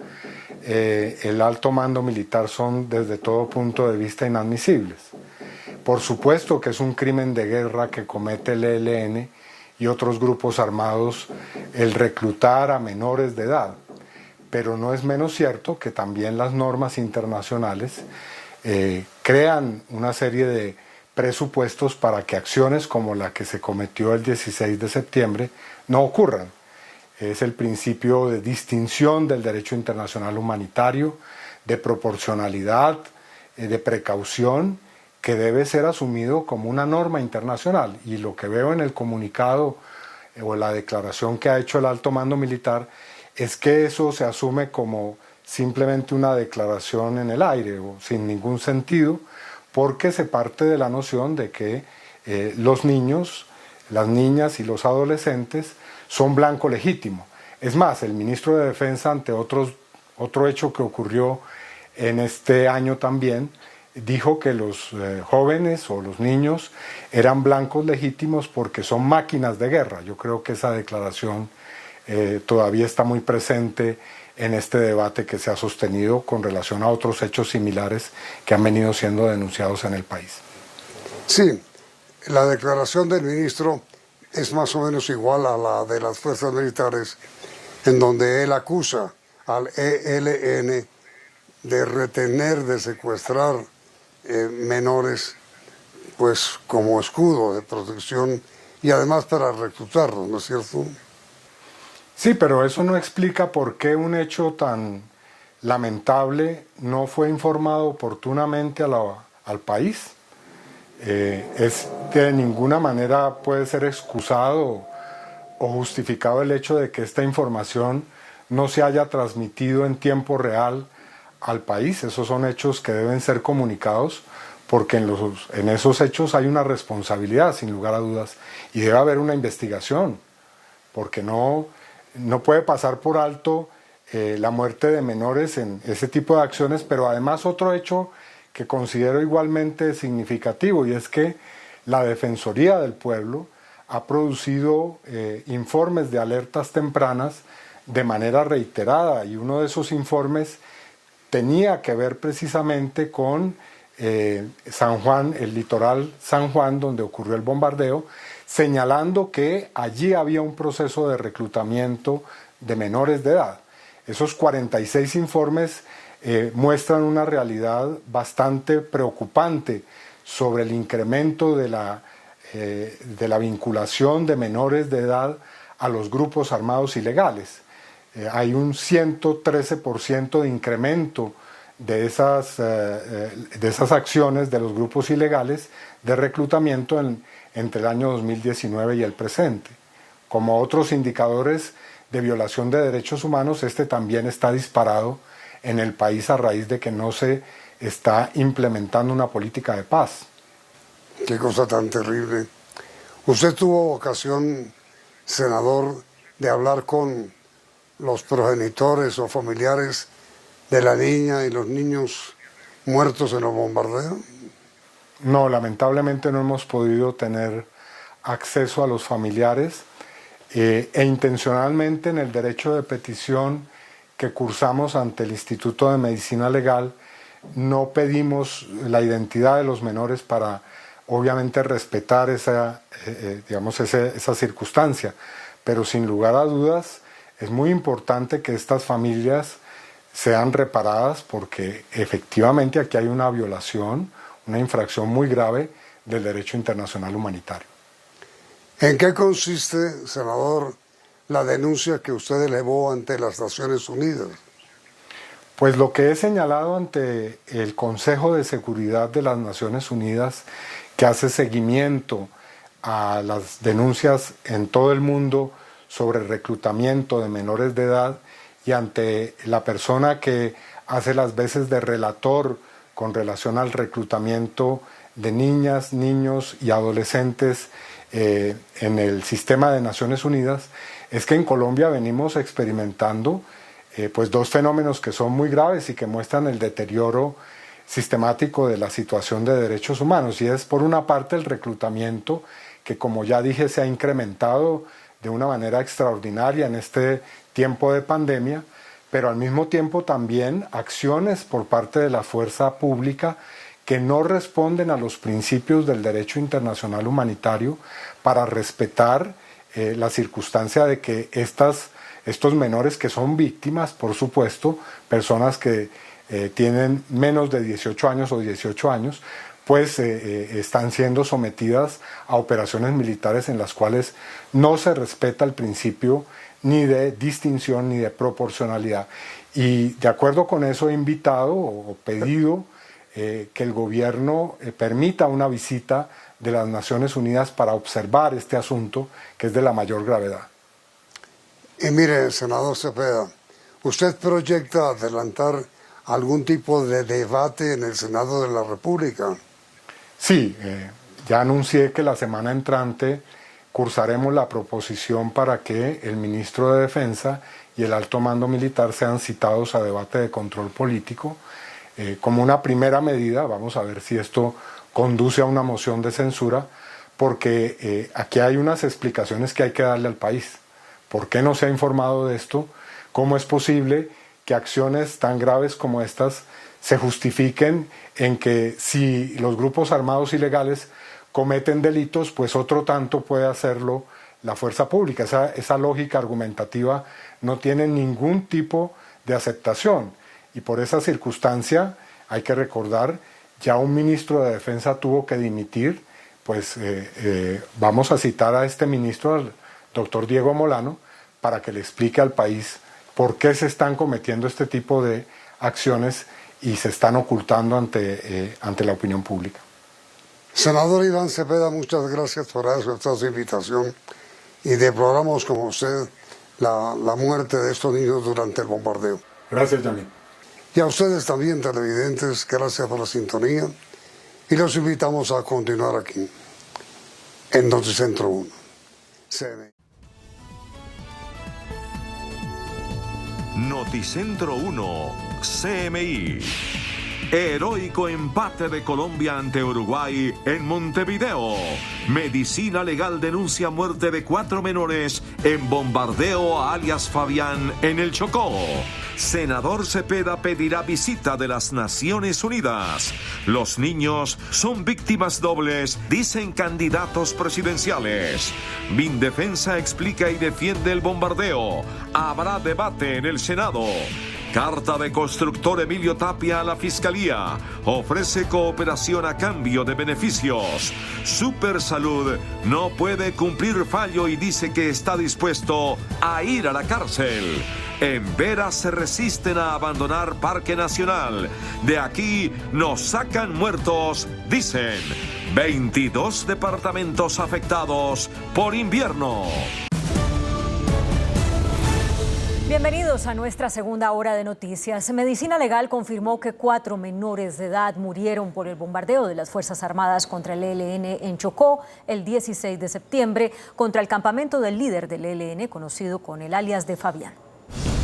el alto mando militar son desde todo punto de vista inadmisibles. Por supuesto que es un crimen de guerra que comete el ELN y otros grupos armados el reclutar a menores de edad, pero no es menos cierto que también las normas internacionales crean una serie de presupuestos para que acciones como la que se cometió el 16 de septiembre no ocurran. Es el principio de distinción del derecho internacional humanitario, de proporcionalidad, de precaución, que debe ser asumido como una norma internacional. Y lo que veo en el comunicado o la declaración que ha hecho el alto mando militar es que eso se asume como simplemente una declaración en el aire o sin ningún sentido, porque se parte de la noción de que los niños, las niñas y los adolescentes son blanco legítimo. Es más, el ministro de Defensa, ante otro hecho que ocurrió en este año también, dijo que los jóvenes o los niños eran blancos legítimos porque son máquinas de guerra. Yo creo que esa declaración todavía está muy presente en este debate que se ha sostenido con relación a otros hechos similares que han venido siendo denunciados en el país. Sí, la declaración del ministro es más o menos igual a la de las fuerzas militares, en donde él acusa al ELN de retener, de secuestrar menores, pues como escudo de protección y además para reclutarlos, ¿no es cierto? Sí, pero eso no explica por qué un hecho tan lamentable no fue informado oportunamente al país. De ninguna manera puede ser excusado o justificado el hecho de que esta información no se haya transmitido en tiempo real al país. Esos son hechos que deben ser comunicados porque en esos hechos hay una responsabilidad, sin lugar a dudas, y debe haber una investigación, porque no puede pasar por alto la muerte de menores en ese tipo de acciones, pero además otro hecho que considero igualmente significativo, y es que la Defensoría del Pueblo ha producido informes de alertas tempranas de manera reiterada, y uno de esos informes tenía que ver precisamente con San Juan, el litoral San Juan, donde ocurrió el bombardeo, señalando que allí había un proceso de reclutamiento de menores de edad. Esos 46 informes muestran una realidad bastante preocupante sobre el incremento de la de la vinculación de menores de edad a los grupos armados ilegales. Hay un 113% de incremento de esas acciones de los grupos ilegales de reclutamiento entre el año 2019 y el presente. Como otros indicadores de violación de derechos humanos, este también está disparado en el país a raíz de que no se está implementando una política de paz. Qué cosa tan terrible. Usted tuvo ocasión, senador, de hablar con los progenitores o familiares de la niña y los niños muertos en los bombardeos. No, lamentablemente no hemos podido tener acceso a los familiares e intencionalmente en el derecho de petición que cursamos ante el Instituto de Medicina Legal no pedimos la identidad de los menores para obviamente respetar esa circunstancia, pero sin lugar a dudas es muy importante que estas familias sean reparadas porque efectivamente aquí hay una violación, una infracción muy grave del derecho internacional humanitario. ¿En qué consiste, senador, la denuncia que usted elevó ante las Naciones Unidas? Pues lo que he señalado ante el Consejo de Seguridad de las Naciones Unidas, que hace seguimiento a las denuncias en todo el mundo sobre reclutamiento de menores de edad, y ante la persona que hace las veces de relator con relación al reclutamiento de niñas, niños y adolescentes en el sistema de Naciones Unidas, es que en Colombia venimos experimentando pues dos fenómenos que son muy graves y que muestran el deterioro sistemático de la situación de derechos humanos, y es por una parte el reclutamiento que, como ya dije, se ha incrementado de una manera extraordinaria en este tiempo de pandemia, pero al mismo tiempo también acciones por parte de la fuerza pública que no responden a los principios del derecho internacional humanitario para respetar la circunstancia de que estos menores, que son víctimas, por supuesto, personas que tienen menos de 18 años o 18 años, pues están siendo sometidas a operaciones militares en las cuales no se respeta el principio ni de distinción ni de proporcionalidad. Y de acuerdo con eso he invitado o pedido que el gobierno permita una visita de las Naciones Unidas para observar este asunto, que es de la mayor gravedad. Y mire, senador Cepeda, ¿usted proyecta adelantar algún tipo de debate en el Senado de la República? Sí, ya anuncié que la semana entrante cursaremos la proposición para que el ministro de Defensa y el alto mando militar sean citados a debate de control político. Como una primera medida, vamos a ver si esto conduce a una moción de censura, porque aquí hay unas explicaciones que hay que darle al país. ¿Por qué no se ha informado de esto? ¿Cómo es posible que acciones tan graves como estas se justifiquen en que si los grupos armados ilegales cometen delitos, pues otro tanto puede hacerlo la fuerza pública? Esa lógica argumentativa no tiene ningún tipo de aceptación, y por esa circunstancia hay que recordar, ya un ministro de Defensa tuvo que dimitir, pues vamos a citar a este ministro, al doctor Diego Molano, para que le explique al país por qué se están cometiendo este tipo de acciones y se están ocultando ante la opinión pública. Senador Iván Cepeda, muchas gracias por haber aceptado su invitación, y deploramos como usted la muerte de estos niños durante el bombardeo. Gracias, Yamil. Y a ustedes también, televidentes, gracias por la sintonía, y los invitamos a continuar aquí, en Noticentro 1. Noticentro 1, CMI. Heroico empate de Colombia ante Uruguay en Montevideo. Medicina Legal denuncia muerte de 4 menores en bombardeo a alias Fabián en el Chocó. Senador Cepeda pedirá visita de las Naciones Unidas. Los niños son víctimas dobles, dicen candidatos presidenciales. Mindefensa explica y defiende el bombardeo. Habrá debate en el Senado. Carta de constructor Emilio Tapia a la Fiscalía. Ofrece cooperación a cambio de beneficios. Supersalud no puede cumplir fallo y dice que está dispuesto a ir a la cárcel. En Vera se resisten a abandonar Parque Nacional. De aquí nos sacan muertos, dicen. 22 departamentos afectados por invierno. Bienvenidos a nuestra segunda hora de noticias. Medicina Legal confirmó que 4 menores de edad murieron por el bombardeo de las Fuerzas Armadas contra el ELN en Chocó el 16 de septiembre, contra el campamento del líder del ELN, conocido con el alias de Fabián.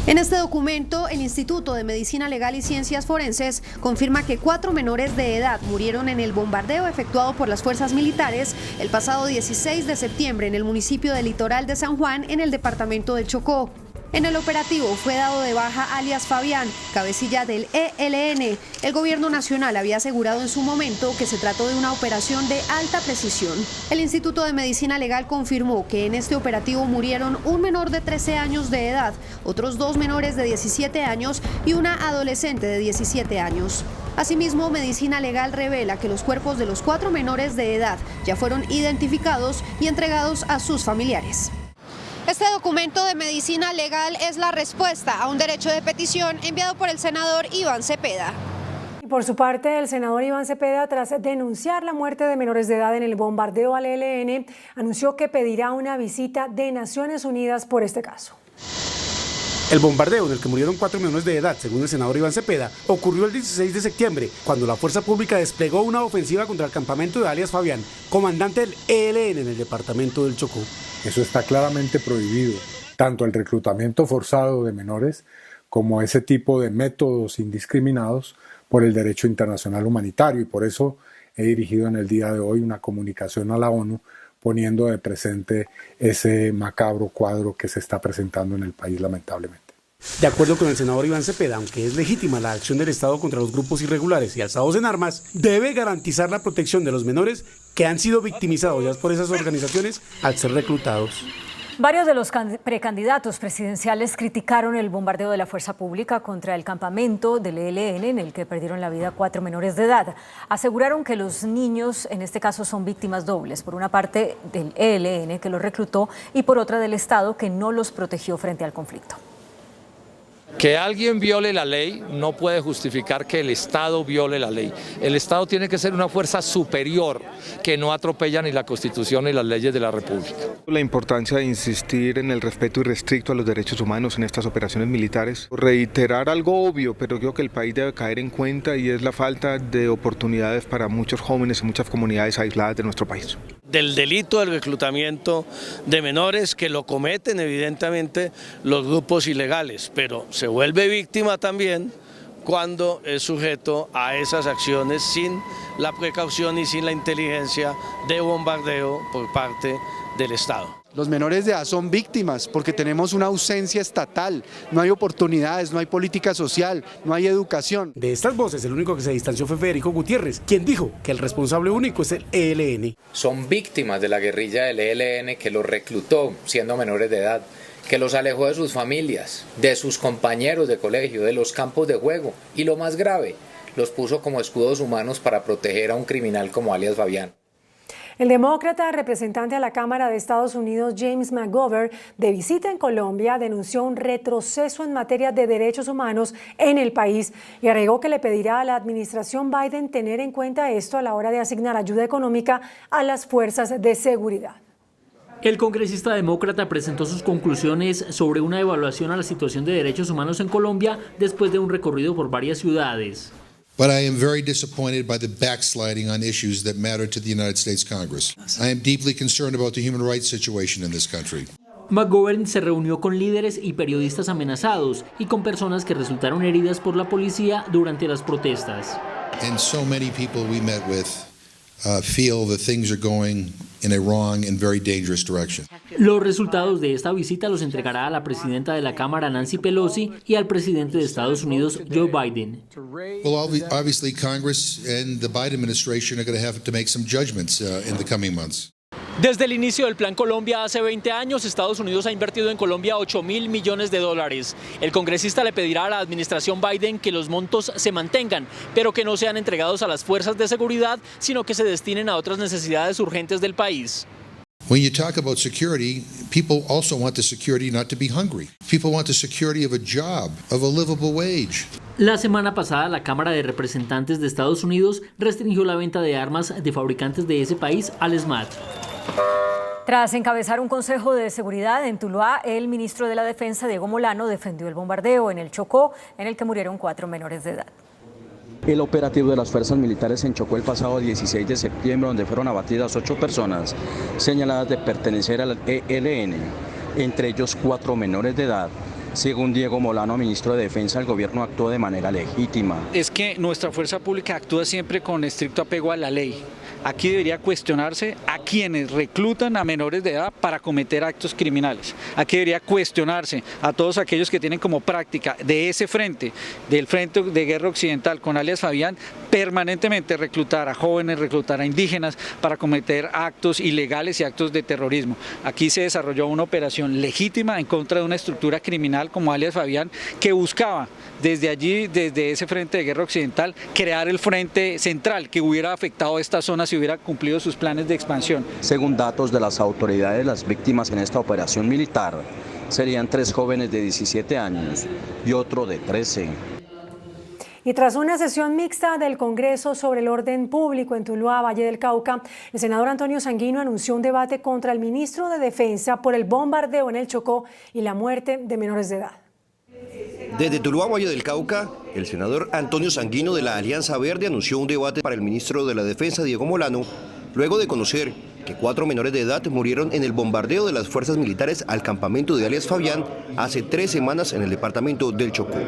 En este documento, el Instituto de Medicina Legal y Ciencias Forenses confirma que 4 menores de edad murieron en el bombardeo efectuado por las fuerzas militares el pasado 16 de septiembre en el municipio del Litoral de San Juan, en el departamento de Chocó. En el operativo fue dado de baja alias Fabián, cabecilla del ELN. El gobierno nacional había asegurado en su momento que se trató de una operación de alta precisión. El Instituto de Medicina Legal confirmó que en este operativo murieron un menor de 13 años de edad, otros 2 menores de 17 años y una adolescente de 17 años. Asimismo, Medicina Legal revela que los cuerpos de los 4 menores de edad ya fueron identificados y entregados a sus familiares. Este documento de Medicina Legal es la respuesta a un derecho de petición enviado por el senador Iván Cepeda. Y por su parte, el senador Iván Cepeda, tras denunciar la muerte de menores de edad en el bombardeo al ELN, anunció que pedirá una visita de Naciones Unidas por este caso. El bombardeo en el que murieron 4 menores de edad, según el senador Iván Cepeda, ocurrió el 16 de septiembre, cuando la fuerza pública desplegó una ofensiva contra el campamento de alias Fabián, comandante del ELN en el departamento del Chocó. Eso está claramente prohibido, tanto el reclutamiento forzado de menores como ese tipo de métodos indiscriminados por el derecho internacional humanitario, y por eso he dirigido en el día de hoy una comunicación a la ONU poniendo de presente ese macabro cuadro que se está presentando en el país, lamentablemente. De acuerdo con el senador Iván Cepeda, aunque es legítima la acción del Estado contra los grupos irregulares y alzados en armas, debe garantizar la protección de los menores que han sido victimizados ya por esas organizaciones al ser reclutados. Varios de los precandidatos presidenciales criticaron el bombardeo de la fuerza pública contra el campamento del ELN, en el que perdieron la vida 4 menores de edad. Aseguraron que los niños, en este caso, son víctimas dobles, por una parte del ELN, que los reclutó, y por otra del Estado, que no los protegió frente al conflicto. Que alguien viole la ley no puede justificar que el Estado viole la ley. El Estado tiene que ser una fuerza superior que no atropella ni la Constitución ni las leyes de la República. La importancia de insistir en el respeto irrestricto a los derechos humanos en estas operaciones militares. Reiterar algo obvio, pero creo que el país debe caer en cuenta, y es la falta de oportunidades para muchos jóvenes y muchas comunidades aisladas de nuestro país. Del delito del reclutamiento de menores, que lo cometen evidentemente los grupos ilegales, pero se vuelve víctima también cuando es sujeto a esas acciones sin la precaución y sin la inteligencia de bombardeo por parte del Estado. Los menores de edad son víctimas porque tenemos una ausencia estatal, no hay oportunidades, no hay política social, no hay educación. De estas voces, el único que se distanció fue Federico Gutiérrez, quien dijo que el responsable único es el ELN. Son víctimas de la guerrilla del ELN, que los reclutó siendo menores de edad, que los alejó de sus familias, de sus compañeros de colegio, de los campos de juego, y lo más grave, los puso como escudos humanos para proteger a un criminal como alias Fabián. El demócrata representante a la Cámara de Estados Unidos, James McGovern, de visita en Colombia, denunció un retroceso en materia de derechos humanos en el país y agregó que le pedirá a la administración Biden tener en cuenta esto a la hora de asignar ayuda económica a las fuerzas de seguridad. El congresista demócrata presentó sus conclusiones sobre una evaluación a la situación de derechos humanos en Colombia después de un recorrido por varias ciudades. But I am very disappointed by the backsliding on issues that matter to the United States Congress. I am deeply concerned about the human rights situation in this country. McGovern se reunió con líderes y periodistas amenazados y con personas que resultaron heridas por la policía durante las protestas. And so many people we met with feel that things are going in a wrong and very dangerous direction. Los resultados de esta visita los entregará a la presidenta de la Cámara, Nancy Pelosi, y al presidente de Estados Unidos, Joe Biden. Well, obviously Congress and the Biden administration are going to have to make some judgments in the coming months. Desde el inicio del Plan Colombia hace 20 años, Estados Unidos ha invertido en Colombia $8.000 millones. El congresista le pedirá a la administración Biden que los montos se mantengan, pero que no sean entregados a las fuerzas de seguridad, sino que se destinen a otras necesidades urgentes del país. When you talk about security, people also want the security not to be hungry. People want the security of a job, of a livable wage. La semana pasada, la Cámara de Representantes de Estados Unidos restringió la venta de armas de fabricantes de ese país al SMAT. Tras encabezar un consejo de seguridad en Tuluá, el ministro de la Defensa, Diego Molano, defendió el bombardeo en el Chocó, en el que murieron 4 menores de edad. El operativo de las fuerzas militares en Chocó el pasado 16 de septiembre, donde fueron abatidas 8 personas señaladas de pertenecer al ELN, entre ellos 4 menores de edad. Según Diego Molano, ministro de Defensa, el gobierno actuó de manera legítima. Es que nuestra fuerza pública actúa siempre con estricto apego a la ley. Aquí debería cuestionarse a quienes reclutan a menores de edad para cometer actos criminales. Aquí debería cuestionarse a todos aquellos que tienen como práctica de ese frente, del Frente de Guerra Occidental con alias Fabián, permanentemente reclutar a jóvenes, reclutar a indígenas para cometer actos ilegales y actos de terrorismo. Aquí se desarrolló una operación legítima en contra de una estructura criminal como alias Fabián, que buscaba desde allí, desde ese Frente de Guerra Occidental, crear el frente central que hubiera afectado a esta zona si hubiera cumplido sus planes de expansión. Según datos de las autoridades, las víctimas en esta operación militar serían 3 jóvenes de 17 años y otro de 13. Y tras una sesión mixta del Congreso sobre el orden público en Tuluá, Valle del Cauca, el senador Antonio Sanguino anunció un debate contra el ministro de Defensa por el bombardeo en el Chocó y la muerte de menores de edad. Desde Tuluá, Valle del Cauca, el senador Antonio Sanguino de la Alianza Verde anunció un debate para el ministro de la Defensa, Diego Molano, luego de conocer que 4 menores de edad murieron en el bombardeo de las fuerzas militares al campamento de alias Fabián hace 3 semanas en el departamento del Chocó.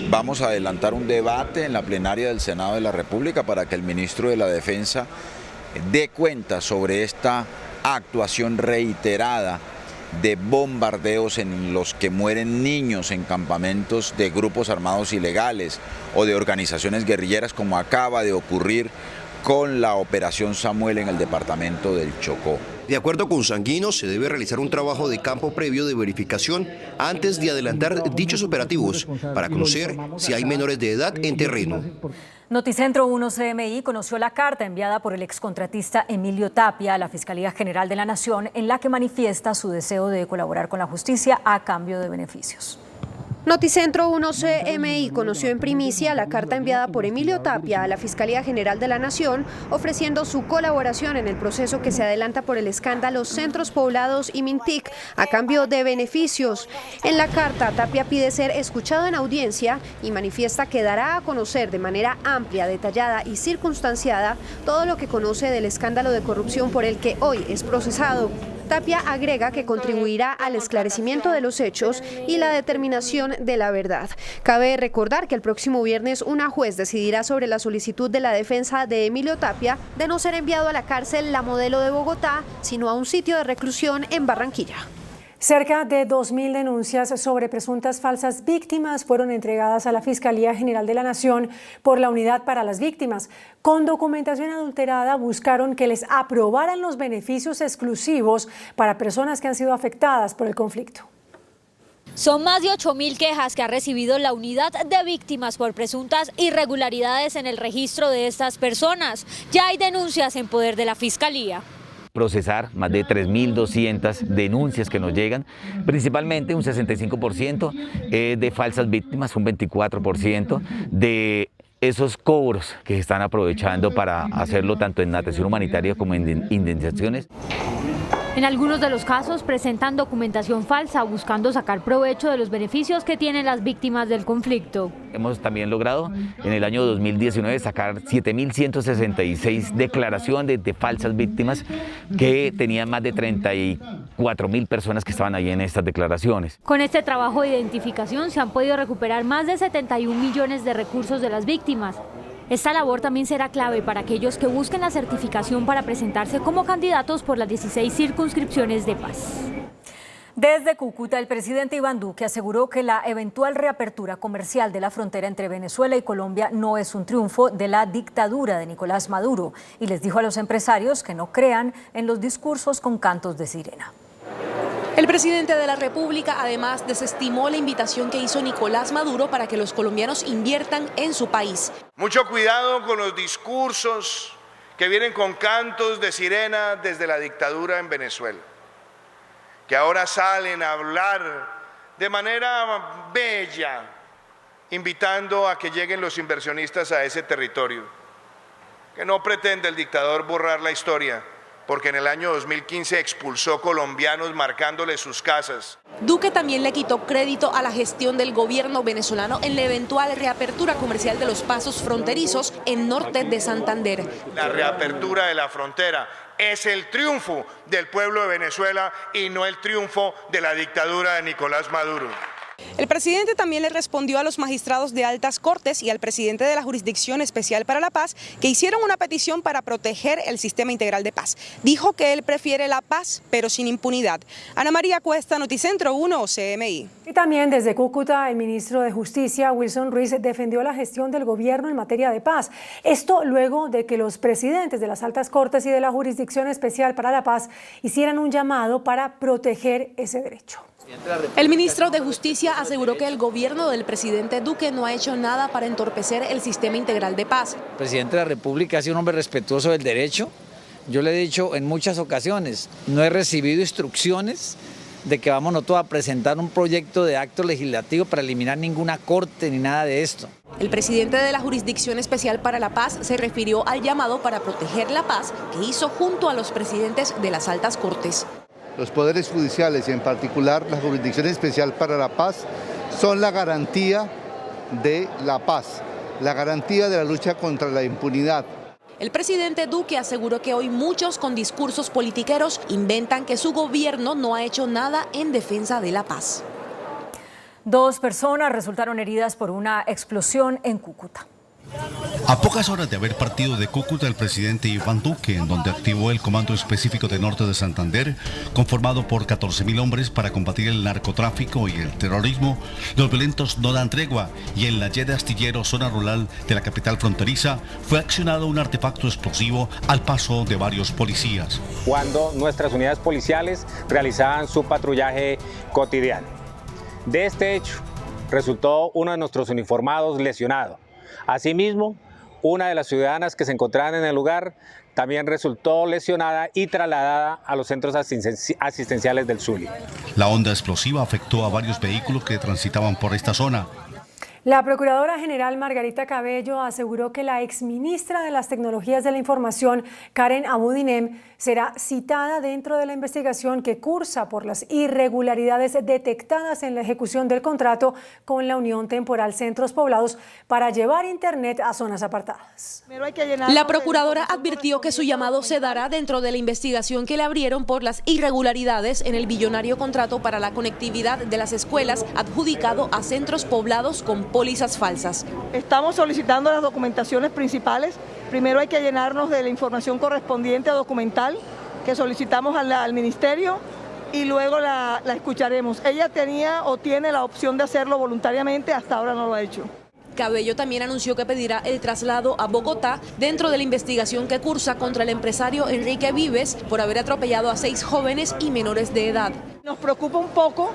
Vamos a adelantar un debate en la plenaria del Senado de la República para que el ministro de la Defensa dé cuenta sobre esta actuación reiterada de bombardeos en los que mueren niños en campamentos de grupos armados ilegales o de organizaciones guerrilleras, como acaba de ocurrir con la Operación Samuel en el departamento del Chocó. De acuerdo con Sanguino, se debe realizar un trabajo de campo previo de verificación antes de adelantar dichos operativos para conocer si hay menores de edad en terreno. Noticentro 1 CMI conoció la carta enviada por el excontratista Emilio Tapia a la Fiscalía General de la Nación, en la que manifiesta su deseo de colaborar con la justicia a cambio de beneficios. Noticentro 1 CMI conoció en primicia la carta enviada por Emilio Tapia a la Fiscalía General de la Nación, ofreciendo su colaboración en el proceso que se adelanta por el escándalo Centros Poblados y Mintic a cambio de beneficios. En la carta, Tapia pide ser escuchado en audiencia y manifiesta que dará a conocer de manera amplia, detallada y circunstanciada todo lo que conoce del escándalo de corrupción por el que hoy es procesado. Tapia agrega que contribuirá al esclarecimiento de los hechos y la determinación de la verdad. Cabe recordar que el próximo viernes una juez decidirá sobre la solicitud de la defensa de Emilio Tapia de no ser enviado a la cárcel La Modelo de Bogotá, sino a un sitio de reclusión en Barranquilla. Cerca de 2.000 denuncias sobre presuntas falsas víctimas fueron entregadas a la Fiscalía General de la Nación por la Unidad para las Víctimas. Con documentación adulterada buscaron que les aprobaran los beneficios exclusivos para personas que han sido afectadas por el conflicto. Son más de 8.000 quejas que ha recibido la Unidad de Víctimas por presuntas irregularidades en el registro de estas personas. Ya hay denuncias en poder de la Fiscalía. Procesar más de 3.200 denuncias que nos llegan, principalmente un 65% de falsas víctimas, un 24% de esos cobros que se están aprovechando para hacerlo tanto en atención humanitaria como en indemnizaciones. En algunos de los casos presentan documentación falsa buscando sacar provecho de los beneficios que tienen las víctimas del conflicto. Hemos también logrado en el año 2019 sacar 7.166 declaraciones de falsas víctimas que tenían más de 34.000 personas que estaban ahí en estas declaraciones. Con este trabajo de identificación se han podido recuperar más de 71 millones de recursos de las víctimas. Esta labor también será clave para aquellos que busquen la certificación para presentarse como candidatos por las 16 circunscripciones de paz. Desde Cúcuta, el presidente Iván Duque aseguró que la eventual reapertura comercial de la frontera entre Venezuela y Colombia no es un triunfo de la dictadura de Nicolás Maduro y les dijo a los empresarios que no crean en los discursos con cantos de sirena. El presidente de la República además desestimó la invitación que hizo Nicolás Maduro para que los colombianos inviertan en su país. Mucho cuidado con los discursos que vienen con cantos de sirena desde la dictadura en Venezuela, que ahora salen a hablar de manera bella, invitando a que lleguen los inversionistas a ese territorio. Que no pretende el dictador borrar la historia, porque en el año 2015 expulsó colombianos marcándole sus casas. Duque también le quitó crédito a la gestión del gobierno venezolano en la eventual reapertura comercial de los pasos fronterizos en norte de Santander. La reapertura de la frontera es el triunfo del pueblo de Venezuela y no el triunfo de la dictadura de Nicolás Maduro. El presidente también le respondió a los magistrados de altas cortes y al presidente de la Jurisdicción Especial para la Paz que hicieron una petición para proteger el sistema integral de paz. Dijo que él prefiere la paz, pero sin impunidad. Ana María Cuesta, Noticentro 1, CMI. Y también desde Cúcuta, el ministro de Justicia, Wilson Ruiz, defendió la gestión del gobierno en materia de paz. Esto luego de que los presidentes de las altas cortes y de la Jurisdicción Especial para la Paz hicieran un llamado para proteger ese derecho. El ministro de Justicia aseguró que el gobierno del presidente Duque no ha hecho nada para entorpecer el sistema integral de paz. El presidente de la República ha sido un hombre respetuoso del derecho. Yo le he dicho en muchas ocasiones, no he recibido instrucciones de que vamos nosotros a presentar un proyecto de acto legislativo para eliminar ninguna corte ni nada de esto. El presidente de la Jurisdicción Especial para la Paz se refirió al llamado para proteger la paz que hizo junto a los presidentes de las altas cortes. Los poderes judiciales y en particular la Jurisdicción Especial para la Paz son la garantía de la paz, la garantía de la lucha contra la impunidad. El presidente Duque aseguró que hoy muchos con discursos politiqueros inventan que su gobierno no ha hecho nada en defensa de la paz. 2 personas resultaron heridas por una explosión en Cúcuta. A pocas horas de haber partido de Cúcuta, el presidente Iván Duque, en donde activó el Comando Específico de Norte de Santander, conformado por 14.000 hombres para combatir el narcotráfico y el terrorismo, los violentos no dan tregua y en la Y de Astillero, zona rural de la capital fronteriza, fue accionado un artefacto explosivo al paso de varios policías. Cuando nuestras unidades policiales realizaban su patrullaje cotidiano. De este hecho, resultó uno de nuestros uniformados lesionado. Asimismo, una de las ciudadanas que se encontraban en el lugar también resultó lesionada y trasladada a los centros asistenciales del Zulia. La onda explosiva afectó a varios vehículos que transitaban por esta zona. La Procuradora General Margarita Cabello aseguró que la exministra de las Tecnologías de la Información, Karen Abudinem, será citada dentro de la investigación que cursa por las irregularidades detectadas en la ejecución del contrato con la Unión Temporal Centros Poblados para llevar Internet a zonas apartadas. La Procuradora advirtió que su llamado se dará dentro de la investigación que le abrieron por las irregularidades en el billonario contrato para la conectividad de las escuelas adjudicado a Centros Poblados con pólizas falsas. Estamos solicitando las documentaciones principales. Primero hay que llenarnos de la información correspondiente documental que solicitamos al ministerio y luego la escucharemos. Ella tenía o tiene la opción de hacerlo voluntariamente, hasta ahora no lo ha hecho. Cabello también anunció que pedirá el traslado a Bogotá dentro de la investigación que cursa contra el empresario Enrique Vives por haber atropellado a 6 jóvenes y menores de edad. Nos preocupa un poco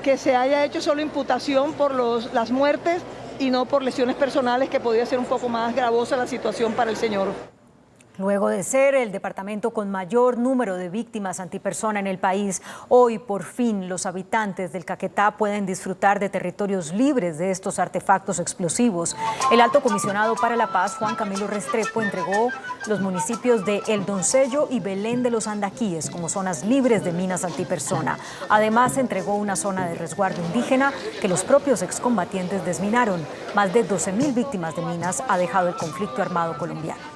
que se haya hecho solo imputación por las muertes y no por lesiones personales, que podría ser un poco más gravosa la situación para el señor. Luego de ser el departamento con mayor número de víctimas antipersona en el país, hoy por fin los habitantes del Caquetá pueden disfrutar de territorios libres de estos artefactos explosivos. El alto comisionado para la paz, Juan Camilo Restrepo, entregó los municipios de El Doncello y Belén de los Andaquíes como zonas libres de minas antipersona. Además, entregó una zona de resguardo indígena que los propios excombatientes desminaron. Más de 12.000 víctimas de minas ha dejado el conflicto armado colombiano.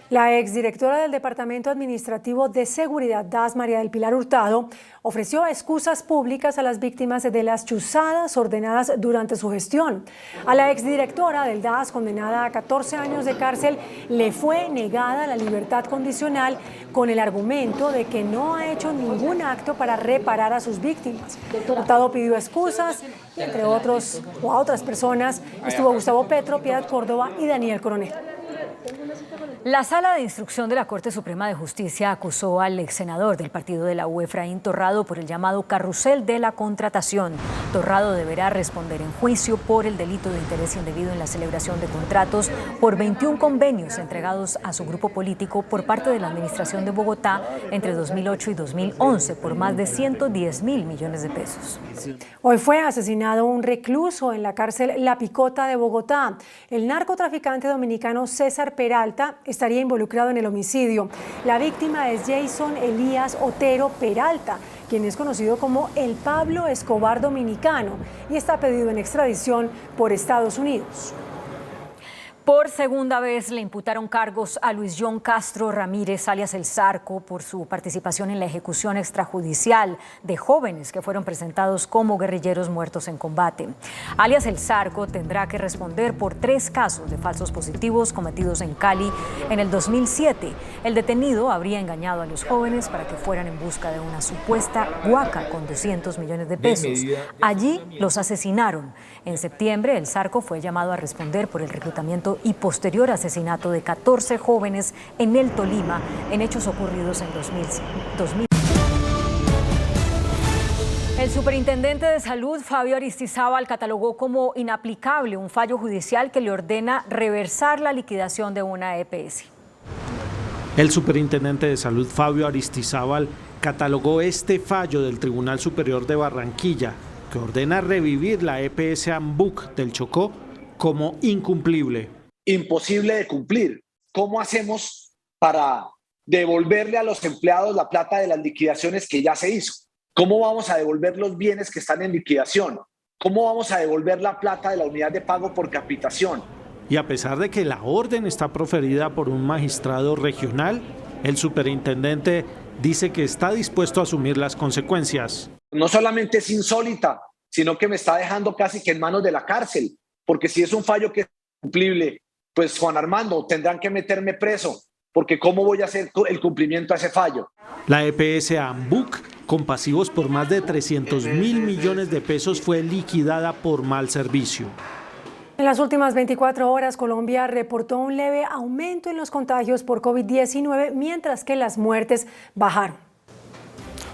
La exdirectora del Departamento Administrativo de Seguridad DAS, María del Pilar Hurtado, ofreció excusas públicas a las víctimas de las chuzadas ordenadas durante su gestión. A la exdirectora del DAS, condenada a 14 años de cárcel, le fue negada la libertad condicional con el argumento de que no ha hecho ningún acto para reparar a sus víctimas. Hurtado pidió excusas, y entre otros o a otras personas estuvo Gustavo Petro, Piedad Córdoba y Daniel Coronel. La Sala de Instrucción de la Corte Suprema de Justicia acusó al ex senador del partido de la U, Efraín Torrado, por el llamado carrusel de la contratación. Torrado deberá responder en juicio por el delito de interés indebido en la celebración de contratos por 21 convenios entregados a su grupo político por parte de la Administración de Bogotá entre 2008 y 2011 por más de 110.000 millones de pesos. Hoy fue asesinado un recluso en la cárcel La Picota de Bogotá. El narcotraficante dominicano César Peralta estaría involucrado en el homicidio. La víctima es Jason Elías Otero Peralta, quien es conocido como el Pablo Escobar dominicano y está pedido en extradición por Estados Unidos. Por segunda vez le imputaron cargos a Luis John Castro Ramírez, alias El Zarco, por su participación en la ejecución extrajudicial de jóvenes que fueron presentados como guerrilleros muertos en combate. Alias El Zarco tendrá que responder por 3 casos de falsos positivos cometidos en Cali en el 2007. El detenido habría engañado a los jóvenes para que fueran en busca de una supuesta huaca con 200 millones de pesos. Allí los asesinaron. En septiembre, El Zarco fue llamado a responder por el reclutamiento y posterior asesinato de 14 jóvenes en el Tolima en hechos ocurridos en 2000. El superintendente de Salud, Fabio Aristizábal, catalogó como inaplicable un fallo judicial que le ordena reversar la liquidación de una EPS. El superintendente de Salud, Fabio Aristizábal, catalogó este fallo del Tribunal Superior de Barranquilla, que ordena revivir la EPS Ambuc del Chocó, como incumplible. Imposible de cumplir. ¿Cómo hacemos para devolverle a los empleados la plata de las liquidaciones que ya se hizo? ¿Cómo vamos a devolver los bienes que están en liquidación? ¿Cómo vamos a devolver la plata de la unidad de pago por capitación? Y a pesar de que la orden está proferida por un magistrado regional, el superintendente dice que está dispuesto a asumir las consecuencias. No solamente es insólita, sino que me está dejando casi que en manos de la cárcel, porque si es un fallo que es cumplible, pues Juan Armando, tendrán que meterme preso, porque ¿cómo voy a hacer el cumplimiento a ese fallo? La EPS Ambuc, con pasivos por más de 300.000 millones de pesos, fue liquidada por mal servicio. En las últimas 24 horas, Colombia reportó un leve aumento en los contagios por COVID-19, mientras que las muertes bajaron.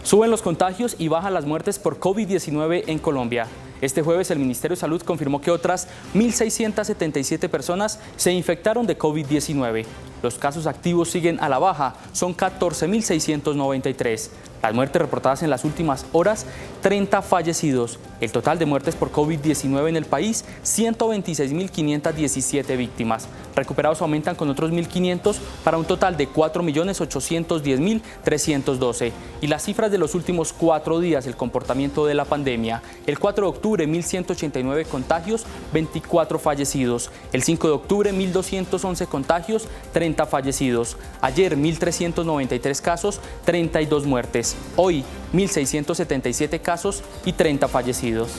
Suben los contagios y bajan las muertes por COVID-19 en Colombia. Este jueves el Ministerio de Salud confirmó que otras 1.677 personas se infectaron de COVID-19. Los casos activos siguen a la baja, son 14.693. Las muertes reportadas en las últimas horas, 30 fallecidos. El total de muertes por COVID-19 en el país, 126.517 víctimas. Recuperados aumentan con otros 1.500 para un total de 4.810.312. Y las cifras de los últimos 4 días, el comportamiento de la pandemia. El 4 de octubre, 1.189 contagios, 24 fallecidos. El 5 de octubre, 1.211 contagios, 30 fallecidos. Ayer, 1.393 casos, 32 muertes. Hoy, 1.677 casos y 30 fallecidos.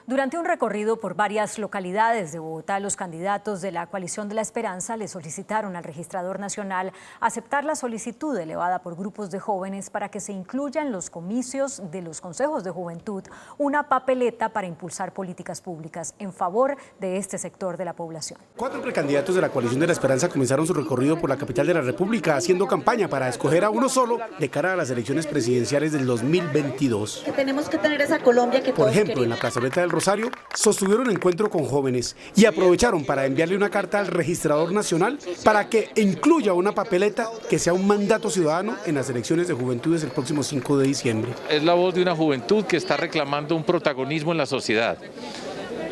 Durante un recorrido por varias localidades de Bogotá, los candidatos de la Coalición de la Esperanza le solicitaron al registrador nacional aceptar la solicitud elevada por grupos de jóvenes para que se incluya en los comicios de los consejos de juventud una papeleta para impulsar políticas públicas en favor de este sector de la población. 4 precandidatos de la Coalición de la Esperanza comenzaron su recorrido por la capital de la República haciendo campaña para escoger a uno solo de cara a las elecciones presidenciales del 2022. Que tenemos que tener esa Colombia que por todos ejemplo, queremos. en la plazoleta del Rosario, sostuvieron un encuentro con jóvenes y aprovecharon para enviarle una carta al registrador nacional para que incluya una papeleta que sea un mandato ciudadano en las elecciones de juventudes el próximo 5 de diciembre. Es la voz de una juventud que está reclamando un protagonismo en la sociedad.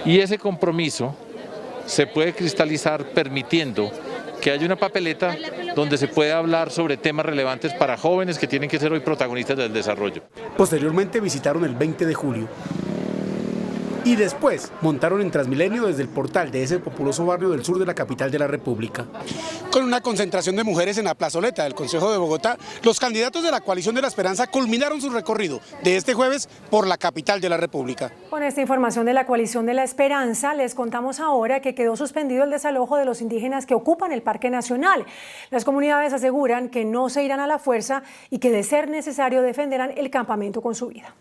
Y ese compromiso se puede cristalizar permitiendo que haya una papeleta donde se pueda hablar sobre temas relevantes para jóvenes que tienen que ser hoy protagonistas del desarrollo. Posteriormente visitaron el 20 de julio. y después montaron en Transmilenio desde el portal de ese populoso barrio del sur de la capital de la República. Con una concentración de mujeres en la plazoleta del Consejo de Bogotá, los candidatos de la Coalición de la Esperanza culminaron su recorrido de este jueves por la capital de la República. Con esta información de la Coalición de la Esperanza, les contamos ahora que quedó suspendido el desalojo de los indígenas que ocupan el Parque Nacional. Las comunidades aseguran que no se irán a la fuerza y que de ser necesario defenderán el campamento con su vida.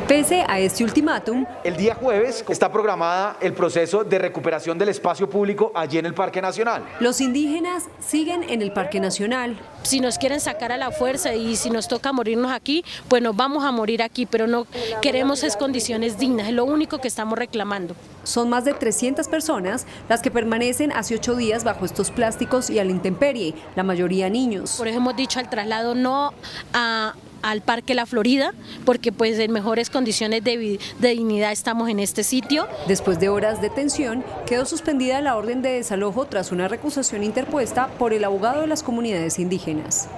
Pese a este ultimátum, el día jueves está programada el proceso de recuperación del espacio público allí en el Parque Nacional. Los indígenas siguen en el Parque Nacional. Si nos quieren sacar a la fuerza y si nos toca morirnos aquí, pues nos vamos a morir aquí, pero no queremos es condiciones dignas, es lo único que estamos reclamando. Son más de 300 personas las que permanecen hace 8 días bajo estos plásticos y a la intemperie, la mayoría niños. Por eso hemos dicho al traslado no al Parque La Florida, porque pues en mejores condiciones de dignidad estamos en este sitio. Después de horas de tensión, quedó suspendida la orden de desalojo tras una recusación interpuesta por el abogado de las comunidades indígenas.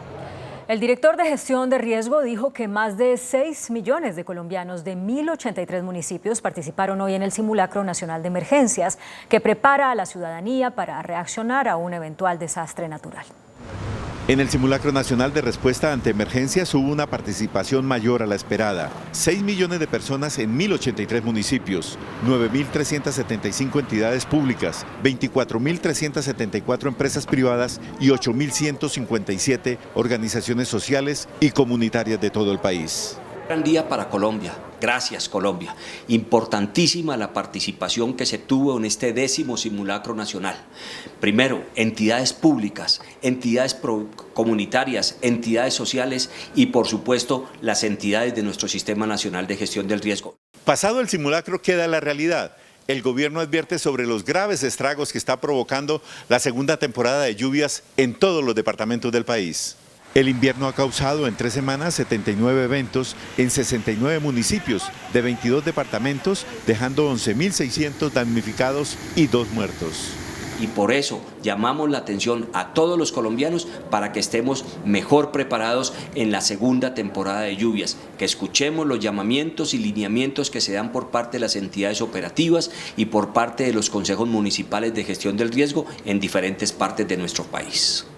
El director de gestión de riesgo dijo que más de 6 millones de colombianos de 1.083 municipios participaron hoy en el Simulacro Nacional de Emergencias, que prepara a la ciudadanía para reaccionar a un eventual desastre natural. En el Simulacro Nacional de Respuesta ante Emergencias hubo una participación mayor a la esperada. 6 millones de personas en 1.083 municipios, 9.375 entidades públicas, 24.374 empresas privadas y 8.157 organizaciones sociales y comunitarias de todo el país. Gran día para Colombia. Gracias, Colombia. Importantísima la participación que se tuvo en este 10º simulacro nacional. Primero, entidades públicas, entidades comunitarias, entidades sociales y, por supuesto, las entidades de nuestro Sistema Nacional de Gestión del Riesgo. Pasado el simulacro queda la realidad. El gobierno advierte sobre los graves estragos que está provocando la segunda temporada de lluvias en todos los departamentos del país. El invierno ha causado en 3 semanas 79 eventos en 69 municipios de 22 departamentos, dejando 11.600 damnificados y 2 muertos. Y por eso llamamos la atención a todos los colombianos para que estemos mejor preparados en la segunda temporada de lluvias, que escuchemos los llamamientos y lineamientos que se dan por parte de las entidades operativas y por parte de los consejos municipales de gestión del riesgo en diferentes partes de nuestro país.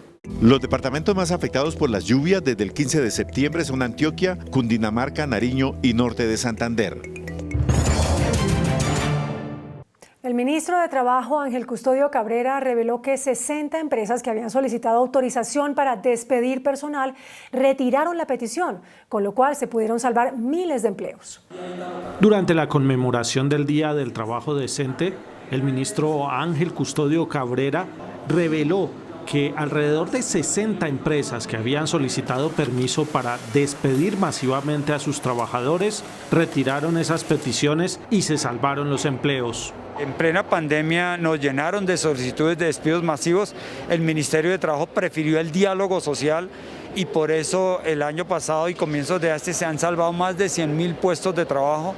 Los departamentos más afectados por las lluvias desde el 15 de septiembre son Antioquia, Cundinamarca, Nariño y norte de Santander. El ministro de Trabajo, Ángel Custodio Cabrera, reveló que 60 empresas que habían solicitado autorización para despedir personal retiraron la petición, con lo cual se pudieron salvar miles de empleos. Durante la conmemoración del Día del Trabajo Decente, el ministro Ángel Custodio Cabrera reveló que alrededor de 60 empresas que habían solicitado permiso para despedir masivamente a sus trabajadores retiraron esas peticiones y se salvaron los empleos. En plena pandemia nos llenaron de solicitudes de despidos masivos. El Ministerio de Trabajo prefirió el diálogo social y por eso el año pasado y comienzos de este se han salvado más de 100.000 puestos de trabajo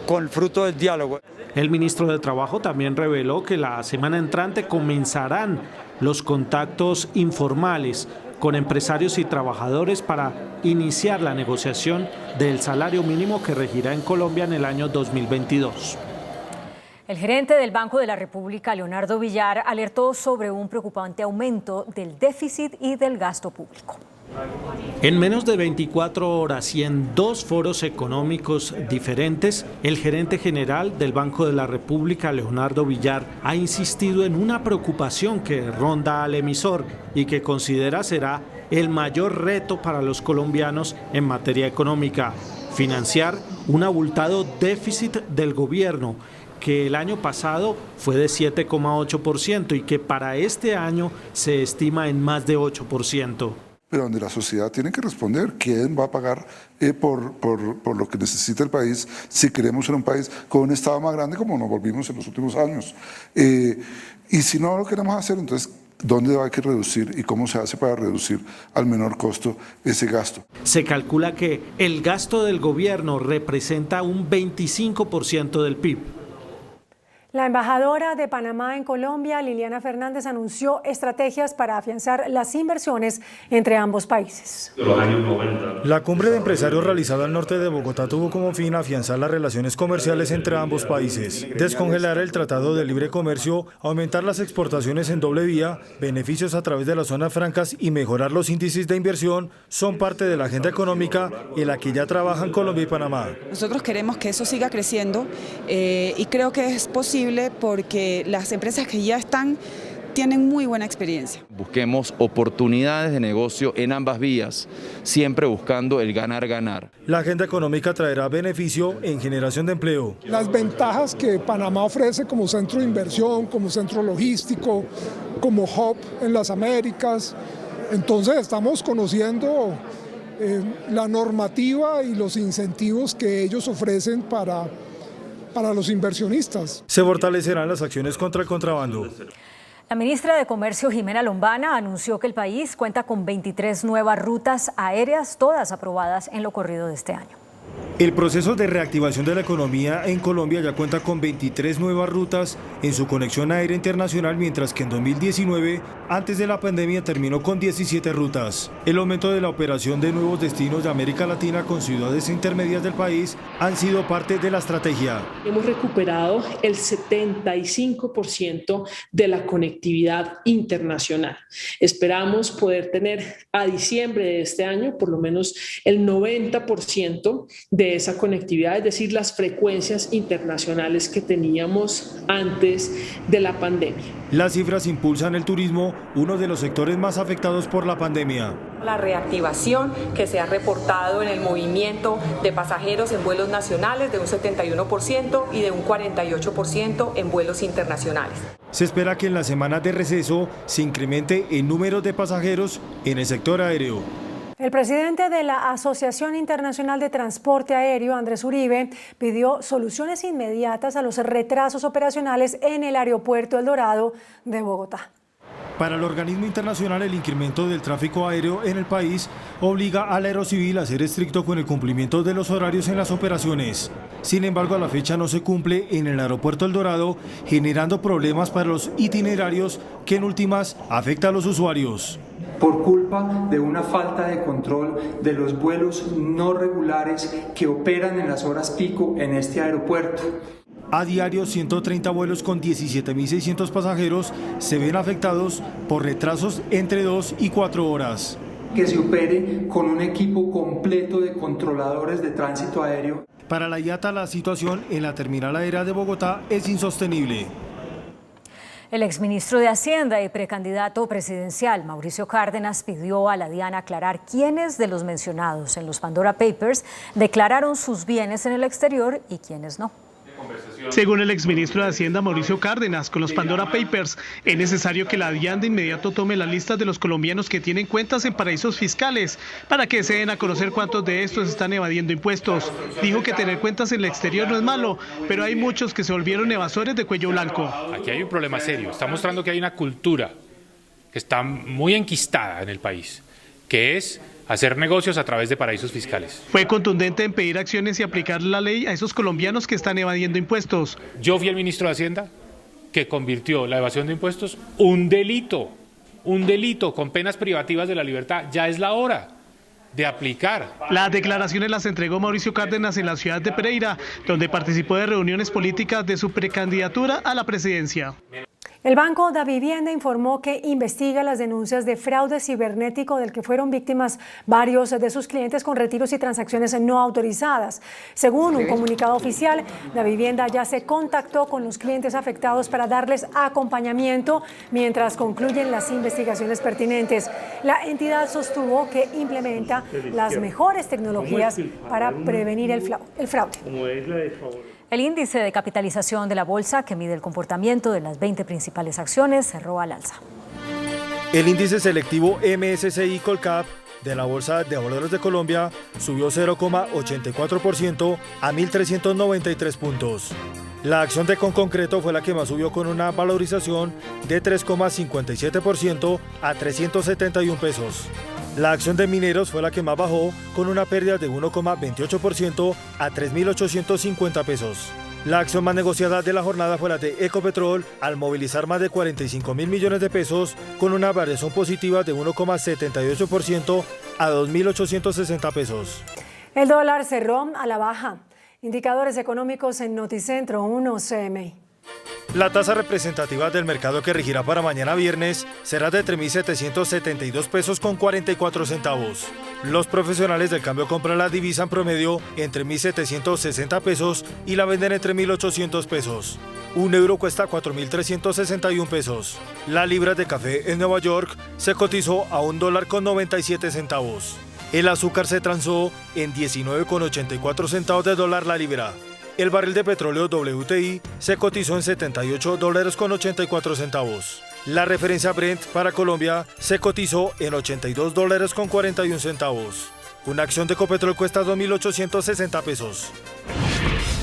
con el fruto del diálogo. El ministro de Trabajo también reveló que la semana entrante comenzarán los contactos informales con empresarios y trabajadores para iniciar la negociación del salario mínimo que regirá en Colombia en el año 2022. El gerente del Banco de la República, Leonardo Villar, alertó sobre un preocupante aumento del déficit y del gasto público. En menos de 24 horas y en 2 foros económicos diferentes, el gerente general del Banco de la República, Leonardo Villar, ha insistido en una preocupación que ronda al emisor y que considera será el mayor reto para los colombianos en materia económica: financiar un abultado déficit del gobierno, que el año pasado fue de 7,8% y que para este año se estima en más de 8%. Pero donde la sociedad tiene que responder quién va a pagar por lo que necesita el país si queremos ser un país con un Estado más grande como nos volvimos en los últimos años. Y si no lo queremos hacer, entonces, ¿dónde hay que reducir y cómo se hace para reducir al menor costo ese gasto? Se calcula que el gasto del gobierno representa un 25% del PIB. La embajadora de Panamá en Colombia, Liliana Fernández, anunció estrategias para afianzar las inversiones entre ambos países. La cumbre de empresarios realizada al norte de Bogotá tuvo como fin afianzar las relaciones comerciales entre ambos países, descongelar el Tratado de Libre Comercio, aumentar las exportaciones en doble vía, beneficios a través de las zonas francas y mejorar los índices de inversión son parte de la agenda económica en la que ya trabajan Colombia y Panamá. Nosotros queremos que eso siga creciendo y creo que es posible porque las empresas que ya están tienen muy buena experiencia. Busquemos oportunidades de negocio en ambas vías, siempre buscando el ganar-ganar. La agenda económica traerá beneficio en generación de empleo. Las ventajas que Panamá ofrece como centro de inversión, como centro logístico, como hub en las Américas. Entonces estamos conociendo la normativa y los incentivos que ellos ofrecen para los inversionistas. Se fortalecerán las acciones contra el contrabando. La ministra de Comercio, Jimena Lombana, anunció que el país cuenta con 23 nuevas rutas aéreas, todas aprobadas en lo corrido de este año. El proceso de reactivación de la economía en Colombia ya cuenta con 23 nuevas rutas en su conexión aérea internacional, mientras que en 2019, antes de la pandemia, terminó con 17 rutas. El aumento de la operación de nuevos destinos de América Latina con ciudades intermedias del país han sido parte de la estrategia. Hemos recuperado el 75% de la conectividad internacional. Esperamos poder tener a diciembre de este año por lo menos el 90% de esa conectividad, es decir, las frecuencias internacionales que teníamos antes de la pandemia. Las cifras impulsan el turismo, uno de los sectores más afectados por la pandemia. La reactivación que se ha reportado en el movimiento de pasajeros en vuelos nacionales de un 71% y de un 48% en vuelos internacionales. Se espera que en las semanas de receso se incremente el número de pasajeros en el sector aéreo. El presidente de la Asociación Internacional de Transporte Aéreo, Andrés Uribe, pidió soluciones inmediatas a los retrasos operacionales en el aeropuerto El Dorado de Bogotá. Para el organismo internacional, el incremento del tráfico aéreo en el país obliga al Aerocivil a ser estricto con el cumplimiento de los horarios en las operaciones. Sin embargo, a la fecha no se cumple en el aeropuerto El Dorado, generando problemas para los itinerarios que en últimas afecta a los usuarios. Por culpa de una falta de control de los vuelos no regulares que operan en las horas pico en este aeropuerto. A diario, 130 vuelos con 17.600 pasajeros se ven afectados por retrasos entre 2 y 4 horas. Que se opere con un equipo completo de controladores de tránsito aéreo. Para la IATA, la situación en la terminal aérea de Bogotá es insostenible. El exministro de Hacienda y precandidato presidencial, Mauricio Cárdenas, pidió a la DIAN aclarar quiénes de los mencionados en los Pandora Papers declararon sus bienes en el exterior y quiénes no. Según el exministro de Hacienda, Mauricio Cárdenas, con los Pandora Papers, es necesario que la DIAN de inmediato tome las listas de los colombianos que tienen cuentas en paraísos fiscales para que se den a conocer cuántos de estos están evadiendo impuestos. Dijo que tener cuentas en el exterior no es malo, pero hay muchos que se volvieron evasores de cuello blanco. Aquí hay un problema serio. Está mostrando que hay una cultura que está muy enquistada en el país, que es hacer negocios a través de paraísos fiscales. Fue contundente en pedir acciones y aplicar la ley a esos colombianos que están evadiendo impuestos. Yo fui el ministro de Hacienda que convirtió la evasión de impuestos un delito con penas privativas de la libertad. Ya es la hora de aplicar. Las declaraciones las entregó Mauricio Cárdenas en la ciudad de Pereira, donde participó de reuniones políticas de su precandidatura a la presidencia. El Banco Da Vivienda informó que investiga las denuncias de fraude cibernético del que fueron víctimas varios de sus clientes con retiros y transacciones no autorizadas. Según un comunicado oficial, Da Vivienda ya se contactó con los clientes afectados para darles acompañamiento mientras concluyen las investigaciones pertinentes. La entidad sostuvo que implementa las mejores tecnologías para prevenir el fraude. El índice de capitalización de la bolsa, que mide el comportamiento de las 20 principales acciones, cerró al alza. El índice selectivo MSCI Colcap de la Bolsa de Valores de Colombia subió 0,84% a 1.393 puntos. La acción de Conconcreto fue la que más subió, con una valorización de 3,57% a 371 pesos. La acción de Mineros fue la que más bajó, con una pérdida de 1,28% a 3.850 pesos. La acción más negociada de la jornada fue la de Ecopetrol, al movilizar más de 45.000 millones de pesos, con una variación positiva de 1,78% a 2.860 pesos. El dólar cerró a la baja. Indicadores económicos en Noticentro 1 CMI. La tasa representativa del mercado que regirá para mañana viernes será de 3.772 pesos con 44 centavos. Los profesionales del cambio compran la divisa en promedio entre 1.760 pesos y la venden entre 1.800 pesos. Un euro cuesta 4.361 pesos. La libra de café en Nueva York se cotizó a $1.97. El azúcar se transó en 19,84 centavos de dólar la libra. El barril de petróleo WTI se cotizó en $78,84 centavos. La referencia Brent para Colombia se cotizó en $82,41 centavos. Una acción de Ecopetrol cuesta 2.860 pesos.